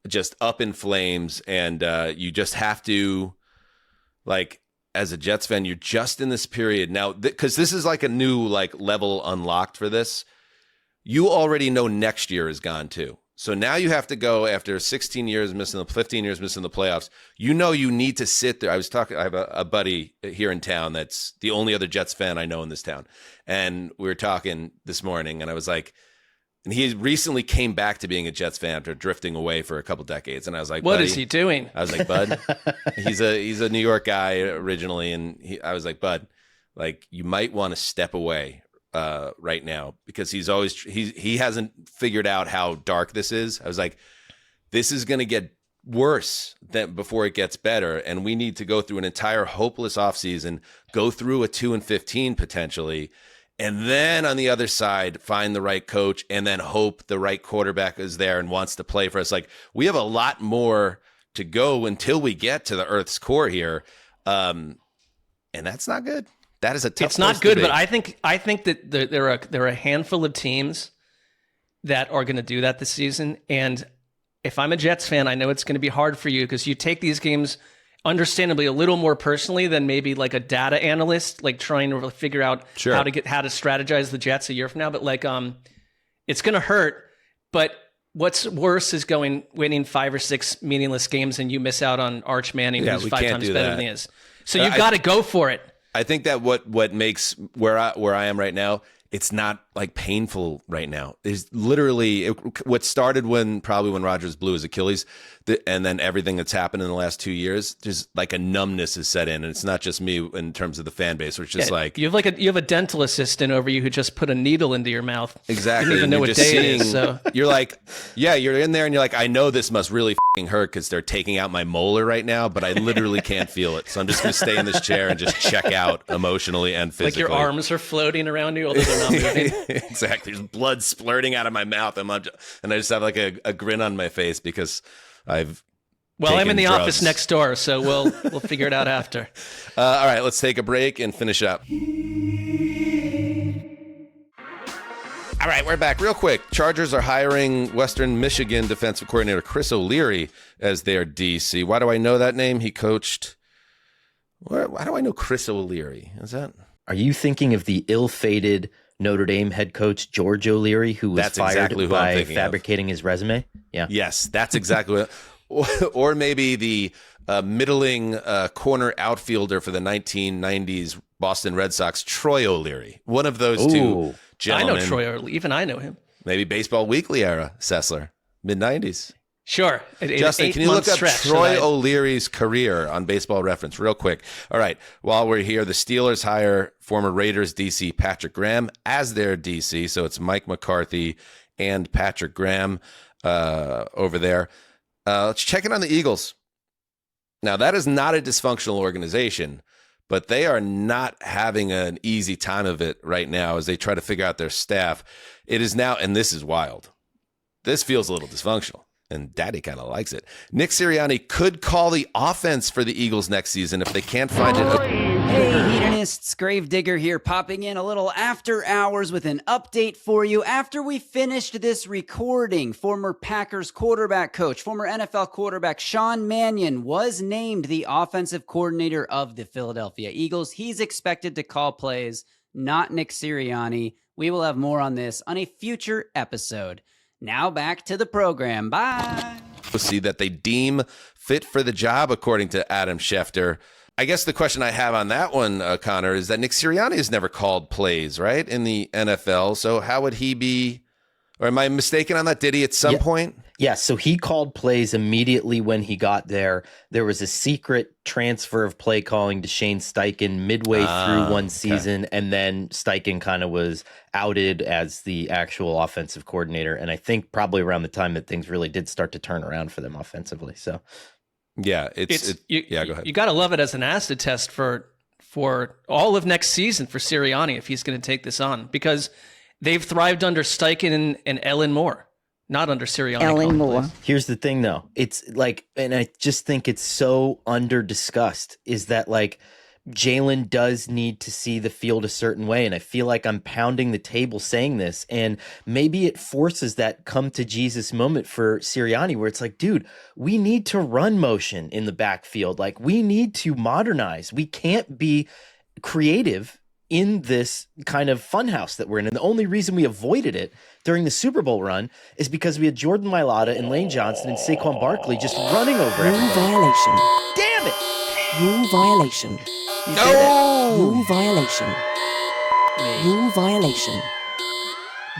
just up in flames, and you just have to like. As a Jets fan, you're just in this period now because this is like a new like level unlocked for this. You already know next year is gone too. So now you have to go after 15 years missing the playoffs. You know you need to sit there. I have a buddy here in town that's the only other Jets fan I know in this town. And we were talking this morning, and I was like, and he recently came back to being a Jets fan after drifting away for a couple decades. And I was like, what is he doing? I was like, Bud, he's a New York guy originally. And I was like, Bud, like you might want to step away right now because he hasn't figured out how dark this is. I was like, this is going to get worse before it gets better. And we need to go through an entire hopeless offseason, go through a 2-15 potentially. And then on the other side, find the right coach and then hope the right quarterback is there and wants to play for us. Like we have a lot more to go until we get to the Earth's core here. And that's not good. That is a tough. It's not good, but I think that there are a handful of teams that are going to do that this season. And if I'm a Jets fan, I know it's going to be hard for you because you take these games understandably a little more personally than maybe like a data analyst, like trying to figure out how to strategize the Jets a year from now. But like, it's going to hurt. But what's worse is winning 5 or 6 meaningless games and you miss out on Arch Manning, who's 5 times better than he is. So you've got to go for it. I think that what makes where I am right now, it's not like painful right now. There's literally what started when Rodgers blew his Achilles, and then everything that's happened in the last 2 years. There's like a numbness is set in, and it's not just me in terms of the fan base. Which is like you have a dental assistant over you who just put a needle into your mouth. Exactly. You don't even know what day it is. So you're like, you're in there, and you're like, I know this must really f***ing hurt because they're taking out my molar right now, but I literally can't feel it. So I'm just gonna stay in this chair and just check out emotionally and physically. Like your arms are floating around you, although they're not moving. Exactly. There's blood splurting out of my mouth. And I just have like a grin on my face because I'm in the office next door, so we'll figure it out after. All right, let's take a break and finish up. All right, we're back real quick. Chargers are hiring Western Michigan defensive coordinator Chris O'Leary as their DC. Why do I know that name? He coached. Why do I know Chris O'Leary? Is that? Are you thinking of the ill-fated Notre Dame head coach George O'Leary, who was fired by fabricating his resume? Yeah. Yes, that's exactly what. Or maybe the middling corner outfielder for the 1990s Boston Red Sox, Troy O'Leary. One of those two gentlemen. I know Troy O'Leary. Even I know him. Maybe Baseball Weekly era Sessler, mid-90s. Sure. Justin, can you look up Troy O'Leary's career on Baseball Reference real quick? All right. While we're here, the Steelers hire former Raiders DC Patrick Graham as their DC. So it's Mike McCarthy and Patrick Graham over there. Let's check in on the Eagles. Now, that is not a dysfunctional organization, but they are not having an easy time of it right now as they try to figure out their staff. It is now, and this is wild. This feels a little dysfunctional. And Daddy kind of likes it. Nick Sirianni could call the offense for the Eagles next season if they can't find it. Hey, Hedonist. optimists. Gravedigger here, popping in a little after hours with an update for you. After we finished this recording, former Packers quarterback coach, former NFL quarterback Sean Mannion was named the offensive coordinator of the Philadelphia Eagles. He's expected to call plays, not Nick Sirianni. We will have more on this on a future episode. Now back to the program. Bye. See that they deem fit for the job, according to Adam Schefter. I guess the question I have on that one, Connor, is that Nick Sirianni has never called plays, right, in the NFL. So how would he be, or am I mistaken on that? Did he at some point? Yeah, so he called plays immediately when he got there. There was a secret transfer of play calling to Shane Steichen midway through one season, and then Steichen kind of was outed as the actual offensive coordinator. And I think probably around the time that things really did start to turn around for them offensively. So, yeah, go ahead. You got to love it as an acid test for all of next season for Sirianni if he's going to take this on, because they've thrived under Steichen and Ellen Moore. Not under Sirianni. Ellen Moore. Here's the thing, though. It's like, and I just think it's so under discussed, is that like Jalen does need to see the field a certain way. And I feel like I'm pounding the table saying this. And maybe it forces that come to Jesus moment for Sirianni, where it's like, dude, we need to run motion in the backfield. Like, we need to modernize. We can't be creative in this kind of funhouse that we're in. And the only reason we avoided it during the Super Bowl run is because we had Jordan Mailata and Lane Johnson and Saquon Barkley just running over Rule everybody. violation. Damn it! Rule violation. No! Rule violation. Rule violation.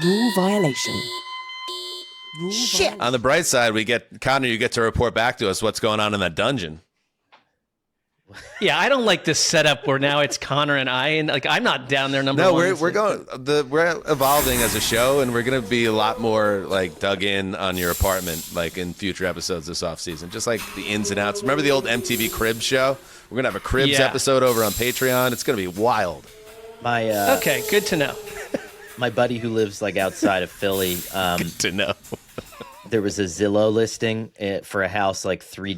Rule violation. Rule violation. On the bright side, we get Connor. You get to report back to us what's going on in that dungeon. Yeah, I don't like this setup where now it's Connor and I, and like I'm not down there. Number No, one. we're evolving as a show, and we're going to be a lot more like dug in on your apartment, like in future episodes this offseason, just like the ins and outs. Remember the old MTV Cribs show? We're going to have a Cribs episode over on Patreon. It's going to be wild. Okay, good to know. My buddy who lives like outside of Philly. Good to know. There was a Zillow listing for a house like three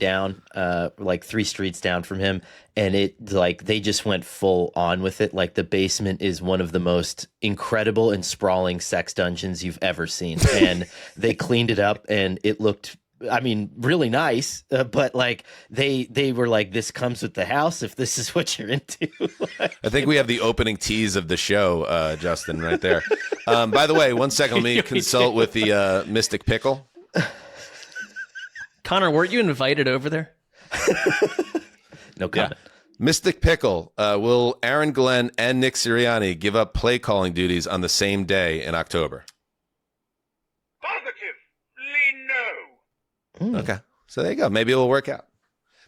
streets down from him, and it like they just went full on with it. Like the basement is one of the most incredible and sprawling sex dungeons you've ever seen, and they cleaned it up, and it looked, I mean, really nice. But like they were like, this comes with the house if this is what you're into. I think we have the opening tease of the show, Justin, right there. By the way, 1 second, let me consult with the Mystic Pickle. Connor, weren't you invited over there? No comment. Yeah. Mystic Pickle, will Aaron Glenn and Nick Sirianni give up play calling duties on the same day in October? Positively no. Okay, so there you go. Maybe it'll work out.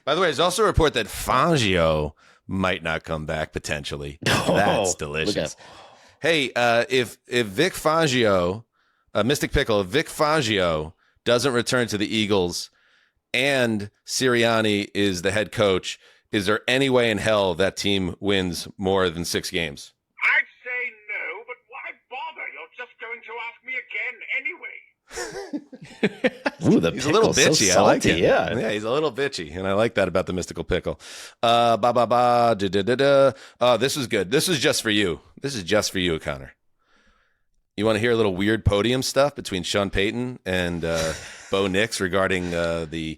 By the way, there's also a report that Fangio might not come back potentially. That's delicious. Hey, if Vic Fangio, Mystic Pickle, if Vic Fangio doesn't return to the Eagles and Sirianni is the head coach, is there any way in hell that team wins more than 6 games? I'd say no, but why bother? You're just going to ask me again anyway. Ooh, He's a little bitchy. So I like it. Yeah, he's a little bitchy, and I like that about the Mystical Pickle. Oh, this was good. This is just for you. This is just for you, Connor. You want to hear a little weird podium stuff between Sean Payton and Bo Nix regarding the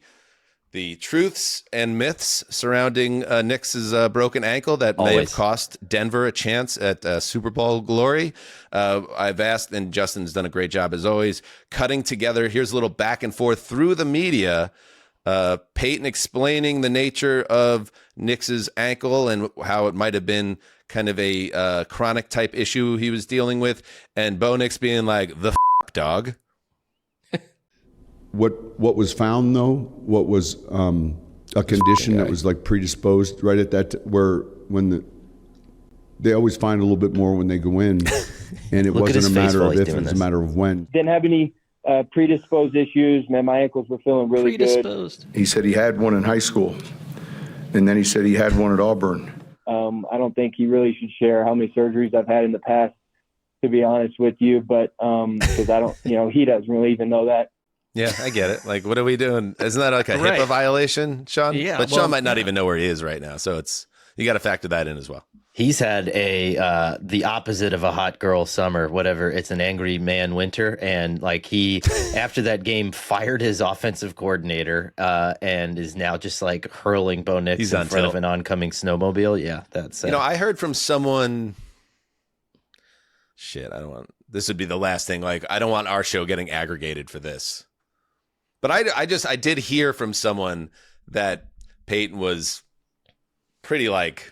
truths and myths surrounding Nix's broken ankle that may have cost Denver a chance at Super Bowl glory? I've asked, and Justin's done a great job as always, cutting together. Here's a little back and forth through the media. Payton explaining the nature of Nix's ankle and how it might have been kind of a chronic type issue he was dealing with, and Bo Nix being like, the dog. What was found though? What was a condition that was like predisposed right at that they always find a little bit more when they go in, and it wasn't a matter of if, it was a matter of when. Didn't have any predisposed issues. Man, my ankles were feeling really good. He said he had one in high school, and then he said he had one at Auburn. I don't think he really should share how many surgeries I've had in the past, to be honest with you, but because I don't, he doesn't really even know that. Yeah, I get it. Like, what are we doing? Isn't that like a HIPAA violation, Sean? Yeah. But Sean might not even know where he is right now. So it's, You got to factor that in as well. He's had the opposite of a hot girl summer, whatever. It's an angry man winter, and like he after that game fired his offensive coordinator and is now just like hurling Bo Nix in front of an oncoming snowmobile. Yeah, that's I heard from someone. Shit, this would be the last thing. Like, I don't want our show getting aggregated for this, but I did hear from someone that Peyton was pretty like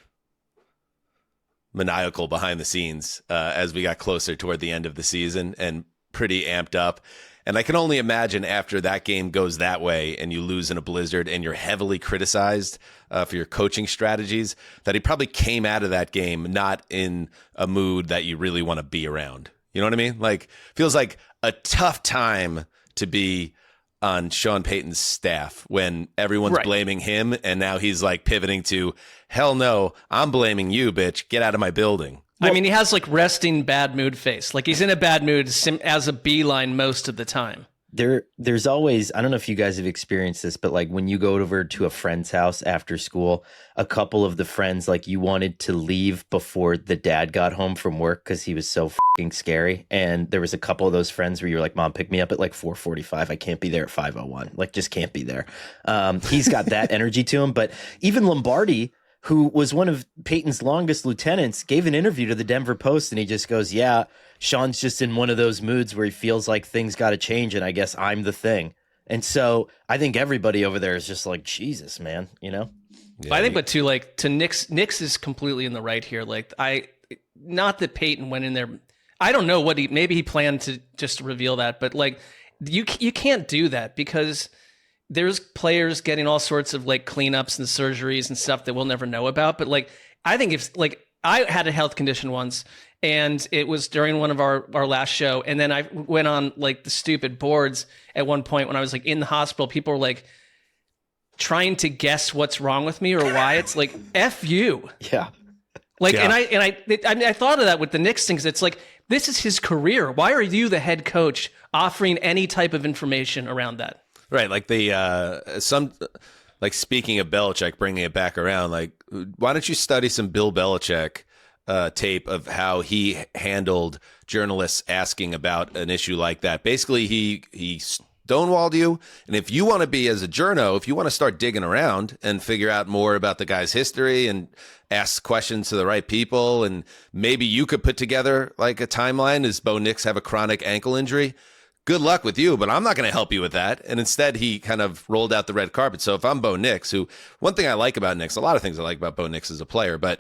maniacal behind the scenes as we got closer toward the end of the season, and pretty amped up. And I can only imagine after that game goes that way and you lose in a blizzard and you're heavily criticized for your coaching strategies, that he probably came out of that game not in a mood that you really want to be around. You know what I mean? Like, feels like a tough time to be on Sean Payton's staff when everyone's blaming him, and now he's like pivoting to, hell no, I'm blaming you, bitch. Get out of my building. I mean, he has like resting bad mood face. Like, he's in a bad mood as a beeline most of the time. There's always, I don't know if you guys have experienced this, but like when you go over to a friend's house after school, a couple of the friends, like you wanted to leave before the dad got home from work because he was so fucking scary. And there was a couple of those friends where you were like, Mom, pick me up at like 4:45. I can't be there at 5:01. Like, just can't be there. He's got that energy to him. But even Lombardi, who was one of Peyton's longest lieutenants, gave an interview to the Denver Post, and he just goes, yeah, Sean's just in one of those moods where he feels like things got to change, and I guess I'm the thing. And so I think everybody over there is just like, Jesus, man, you know? Yeah, I think, but to Nix is completely in the right here. Like, not that Peyton went in there. I don't know maybe he planned to just reveal that, but like, you can't do that because there's players getting all sorts of like cleanups and surgeries and stuff that we'll never know about. But like, I think if like I had a health condition once, and it was during one of our last show, and then I went on like the stupid boards at one point when I was like in the hospital. People were like trying to guess what's wrong with me or why. It's like, F you. Yeah. Like, yeah. And I thought of that with the Knicks things. It's like, this is his career. Why are you the head coach offering any type of information around that? Right. Like speaking of Belichick, bringing it back around, like, why don't you study some Bill Belichick tape of how he handled journalists asking about an issue like that? Basically, he stonewalled you. And if you want to be, as a journo, if you want to start digging around and figure out more about the guy's history and ask questions to the right people, and maybe you could put together like a timeline. Does Bo Nix have a chronic ankle injury? Good luck with you, but I'm not going to help you with that. And instead, he kind of rolled out the red carpet. So if I'm Bo Nix, one thing I like about Nix, a lot of things I like about Bo Nix as a player, but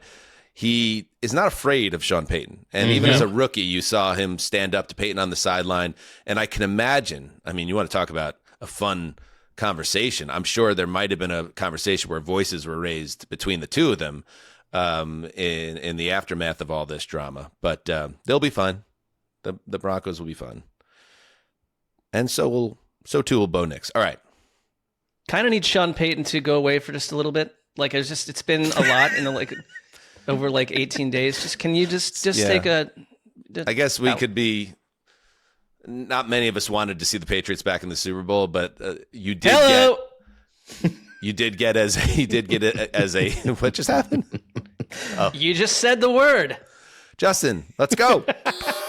he is not afraid of Sean Payton. And even as a rookie, you saw him stand up to Payton on the sideline. And I can imagine, I mean, you want to talk about a fun conversation. I'm sure there might have been a conversation where voices were raised between the two of them in the aftermath of all this drama. But they'll be fine. The Broncos will be fun. And so too will Bo Nix. All right. Kind of need Sean Payton to go away for just a little bit. Like, it's been a lot in over like 18 days. Just can you just take a? I guess we could be. Not many of us wanted to see the Patriots back in the Super Bowl, but you did get. You did get as a what just happened? Oh. You just said the word. Justin, let's go.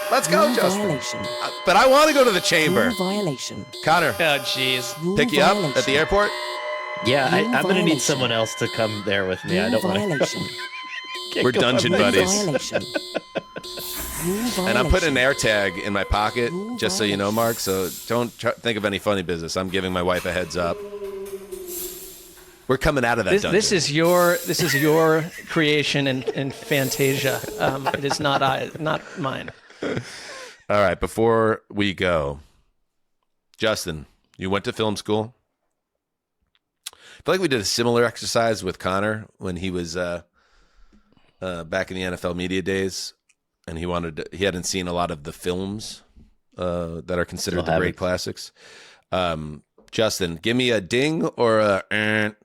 Let's go, Rule Justin. Violation. But I want to go to the chamber. Rule violation. Connor. Oh, jeez. Pick you up at the airport? Yeah, I'm going to need someone else to come there with me. Rule I don't violation. want to. We're dungeon buddies. Violation. And I'm putting an air tag in my pocket, just so you know, Mark. So don't think of any funny business. I'm giving my wife a heads up. We're coming out of that dungeon. This is your creation and Fantasia. It is not mine. All right, before we go, Justin, you went to film school. I feel like we did a similar exercise with Connor when he was back in the NFL media days, and he hadn't seen a lot of the films that are considered the great classics. Justin, give me a ding or a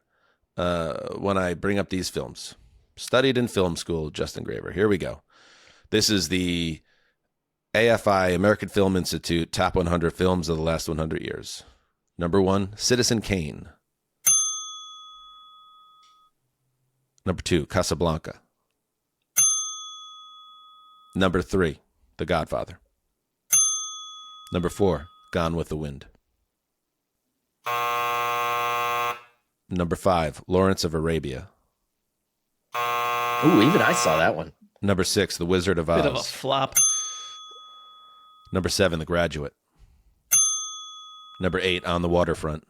when I bring up these films. Studied in film school, Justin Graver. Here we go. This is the AFI, American Film Institute, top 100 films of the last 100 years. Number 1, Citizen Kane. Number 2, Casablanca. Number 3, The Godfather. Number 4, Gone with the Wind. Number 5, Lawrence of Arabia. Ooh, even I saw that one. Number 6, The Wizard of Oz. Bit of a flop. Number 7, The Graduate. Number 8, On the Waterfront.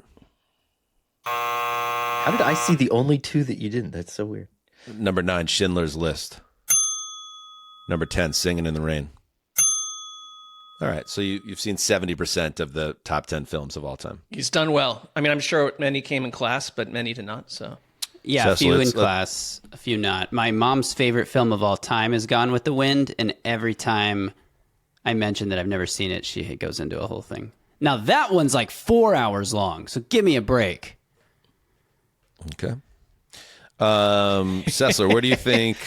How did I see the only 2 that you didn't? That's so weird. Number 9, Schindler's List. Number 10, Singing in the Rain. All right, so you've seen 70% of the top 10 films of all time. He's done well. I mean, I'm sure many came in class, but many did not. So yeah, a few in class, a few not. My mom's favorite film of all time is Gone with the Wind, and every time I mention that I've never seen it, she goes into a whole thing. Now that one's like 4 hours long, so give me a break. Okay. Sessler, where do you think...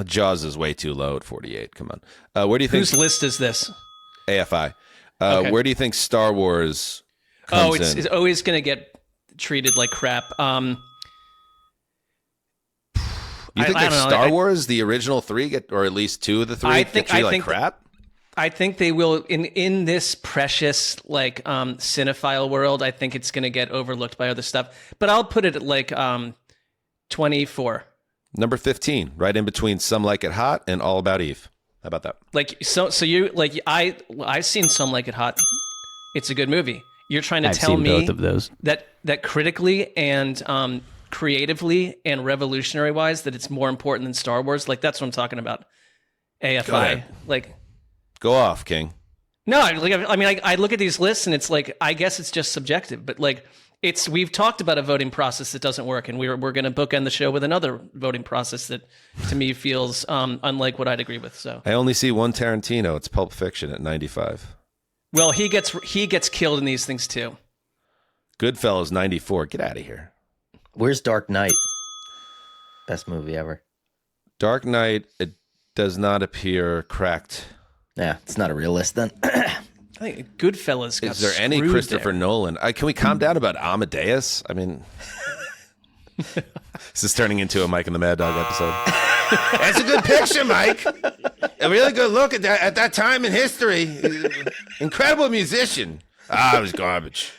Jaws is way too low at 48. Come on. Where do you think... Whose list is this? AFI. Okay. Where do you think Star Wars comes in? It's always going to get treated like crap. You think Star Wars, the original 3, or at least 2 of the 3, get treated like crap? I think they will, in this precious like cinephile world, I think it's going to get overlooked by other stuff. But I'll put it at like 24. Number 15, right in between Some Like It Hot and All About Eve. How about that? Like so you like I've seen Some Like It Hot. It's a good movie. You're trying to tell me both of those. that critically and creatively and revolutionary wise that it's more important than Star Wars. Like that's what I'm talking about. AFI. Like go off, King. No, I look at these lists and it's like I guess it's just subjective, but like we've talked about a voting process that doesn't work, and we're going to bookend the show with another voting process that, to me, feels unlike what I'd agree with. So I only see one Tarantino. It's Pulp Fiction at 95. Well, he gets killed in these things too. Goodfellas 94. Get out of here. Where's Dark Knight? Best movie ever. Dark Knight. It does not appear cracked. Yeah, it's not a real list then. I think Goodfellas got Is there any Christopher Nolan? Can we calm down about Amadeus? I mean, this is turning into a Mike and the Mad Dog episode. That's a good picture, Mike. A really good look at that time in history. Incredible musician. It was garbage.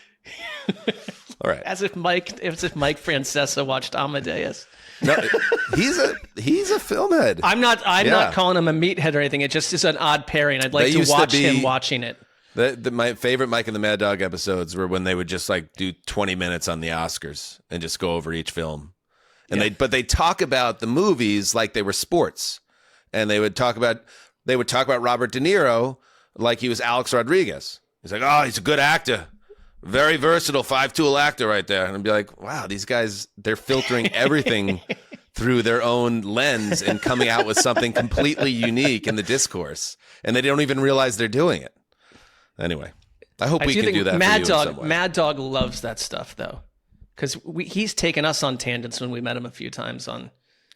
All right. As if Mike Francesa watched Amadeus. No, he's a film head. I'm not calling him a meathead or anything. It just is an odd pairing. I'd like to watch him watching it. My favorite Mike and the Mad Dog episodes were when they would just like do 20 minutes on the Oscars and just go over each film. And they talk about the movies like they were sports. And they would talk about Robert De Niro like he was Alex Rodriguez. He's like, oh, he's a good actor. Very versatile 5-tool actor right there. And I'd be like, wow, these guys, they're filtering everything through their own lens and coming out with something completely unique in the discourse. And they don't even realize they're doing it. Anyway, I hope we can do that Mad for you Dog, in some way. Mad Dog loves that stuff, though. Because he's taken us on tangents when we met him a few times on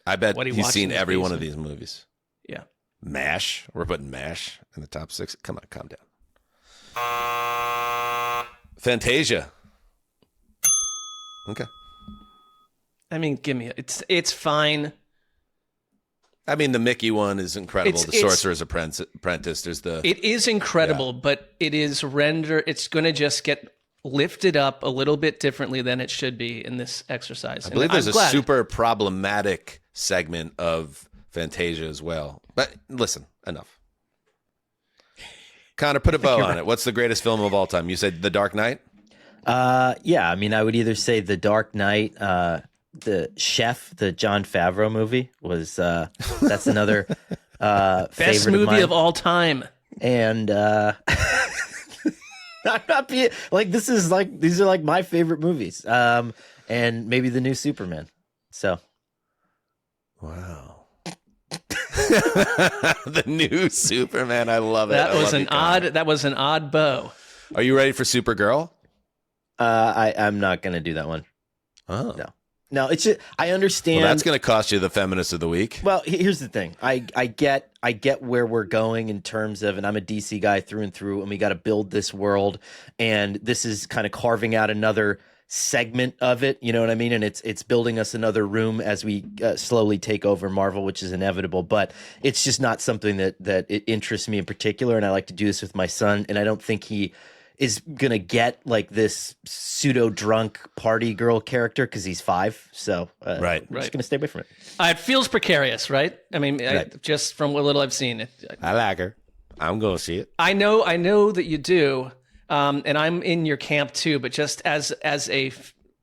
I bet what he he's watched seen in every his one of movies. these movies. Yeah. MASH. We're putting MASH in the top 6. Come on, calm down. Fantasia. Okay. I mean, give me it. It's fine. I mean, the Mickey one is incredible. The Sorcerer's Apprentice. There's the. It is incredible, but it is It's going to just get lifted up a little bit differently than it should be in this exercise. I believe there's a super problematic segment of Fantasia as well. But listen, enough. Connor, put a bow on it. What's the greatest film of all time? You said The Dark Knight? Yeah, I mean, I would either say The Dark Knight, the Chef, the Jon Favreau movie was that's another best movie of all time. And I'm not being like these are like my favorite movies. And maybe the new Superman. So wow. The new Superman, I love it. That was an odd bow. Are you ready for Supergirl? I'm not gonna do that one. Oh. No, it's just, I understand. Well, that's going to cost you the Feminist of the Week. Well, here's the thing. I get where we're going in terms of, and I'm a DC guy through and through, and we got to build this world, and this is kind of carving out another segment of it, you know what I mean? And it's building us another room as we slowly take over Marvel, which is inevitable, but it's just not something that it interests me in particular. And I like to do this with my son, and I don't think he is gonna get like this pseudo drunk party girl character because he's 5. So I'm just gonna stay away from it. It feels precarious, right? I mean, just from what little I've seen, I like her. I'm gonna see it. I know that you do. And I'm in your camp too, but just as a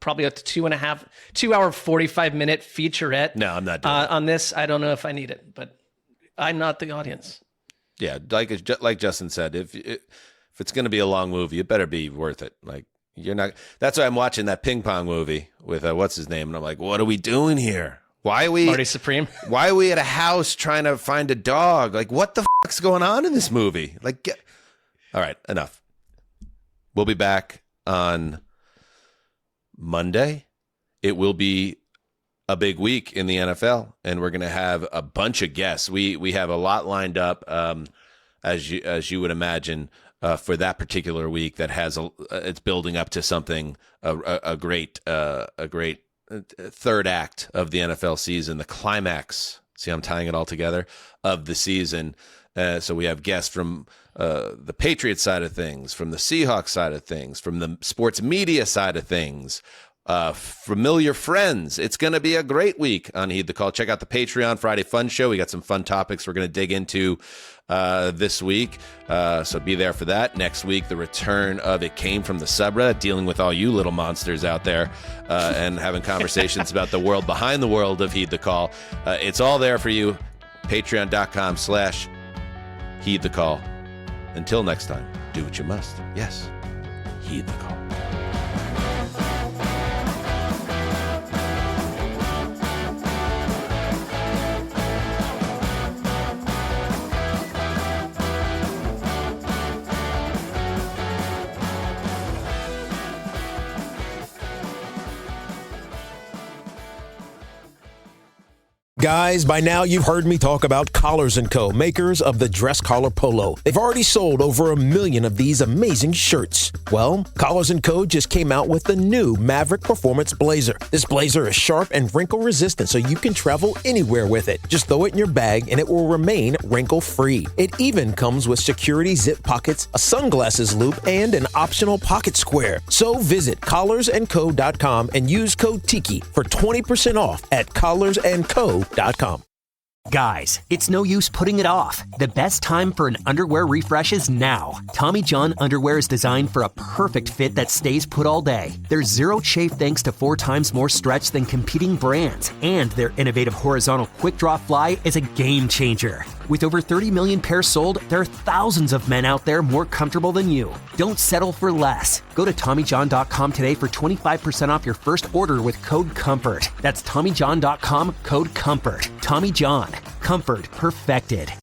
probably a 2 hour, 45-minute featurette. No, I'm not doing on this. I don't know if I need it, but I'm not the audience. Yeah, like Justin said, if it's going to be a long movie, it better be worth it. Like you're not. That's why I'm watching that ping pong movie with what's his name, and I'm like, what are we doing here? Why are we Marty Supreme? Why are we at a house trying to find a dog? Like, what the fuck's going on in this movie? Like, all right, enough. We'll be back on Monday. It will be a big week in the NFL, and we're going to have a bunch of guests. We have a lot lined up, as you would imagine, for that particular week. That has it's building up to something a great third act of the NFL season, the climax. See, I'm tying it all together of the season. So we have guests from the Patriots side of things, from the Seahawks side of things, from the sports media side of things, familiar friends. It's going to be a great week on Heed the Call. Check out the Patreon Friday Fun Show. We got some fun topics we're going to dig into this week. So be there for that. Next week, the return of It Came From the Subreddit, dealing with all you little monsters out there and having conversations about the world behind the world of Heed the Call. It's all there for you. Patreon.com/Heed the Call. Until next time, do what you must. Yes, heed the call. Guys, by now you've heard me talk about Collars & Co., makers of the dress collar polo. They've already sold over 1 million of these amazing shirts. Well, Collars & Co. just came out with the new Maverick Performance Blazer. This blazer is sharp and wrinkle resistant, so you can travel anywhere with it. Just throw it in your bag and it will remain wrinkle-free. It even comes with security zip pockets, a sunglasses loop, and an optional pocket square. So visit collarsandco.com and use code TIKI for 20% off at collarsandco.com. Guys, it's no use putting it off. The best time for an underwear refresh is now. Tommy John underwear is designed for a perfect fit that stays put all day. There's zero chafe thanks to 4 times more stretch than competing brands. And their innovative horizontal quick draw fly is a game changer. With over 30 million pairs sold, there are thousands of men out there more comfortable than you. Don't settle for less. Go to TommyJohn.com today for 25% off your first order with code COMFORT. That's TommyJohn.com, code COMFORT. Tommy John. Comfort perfected.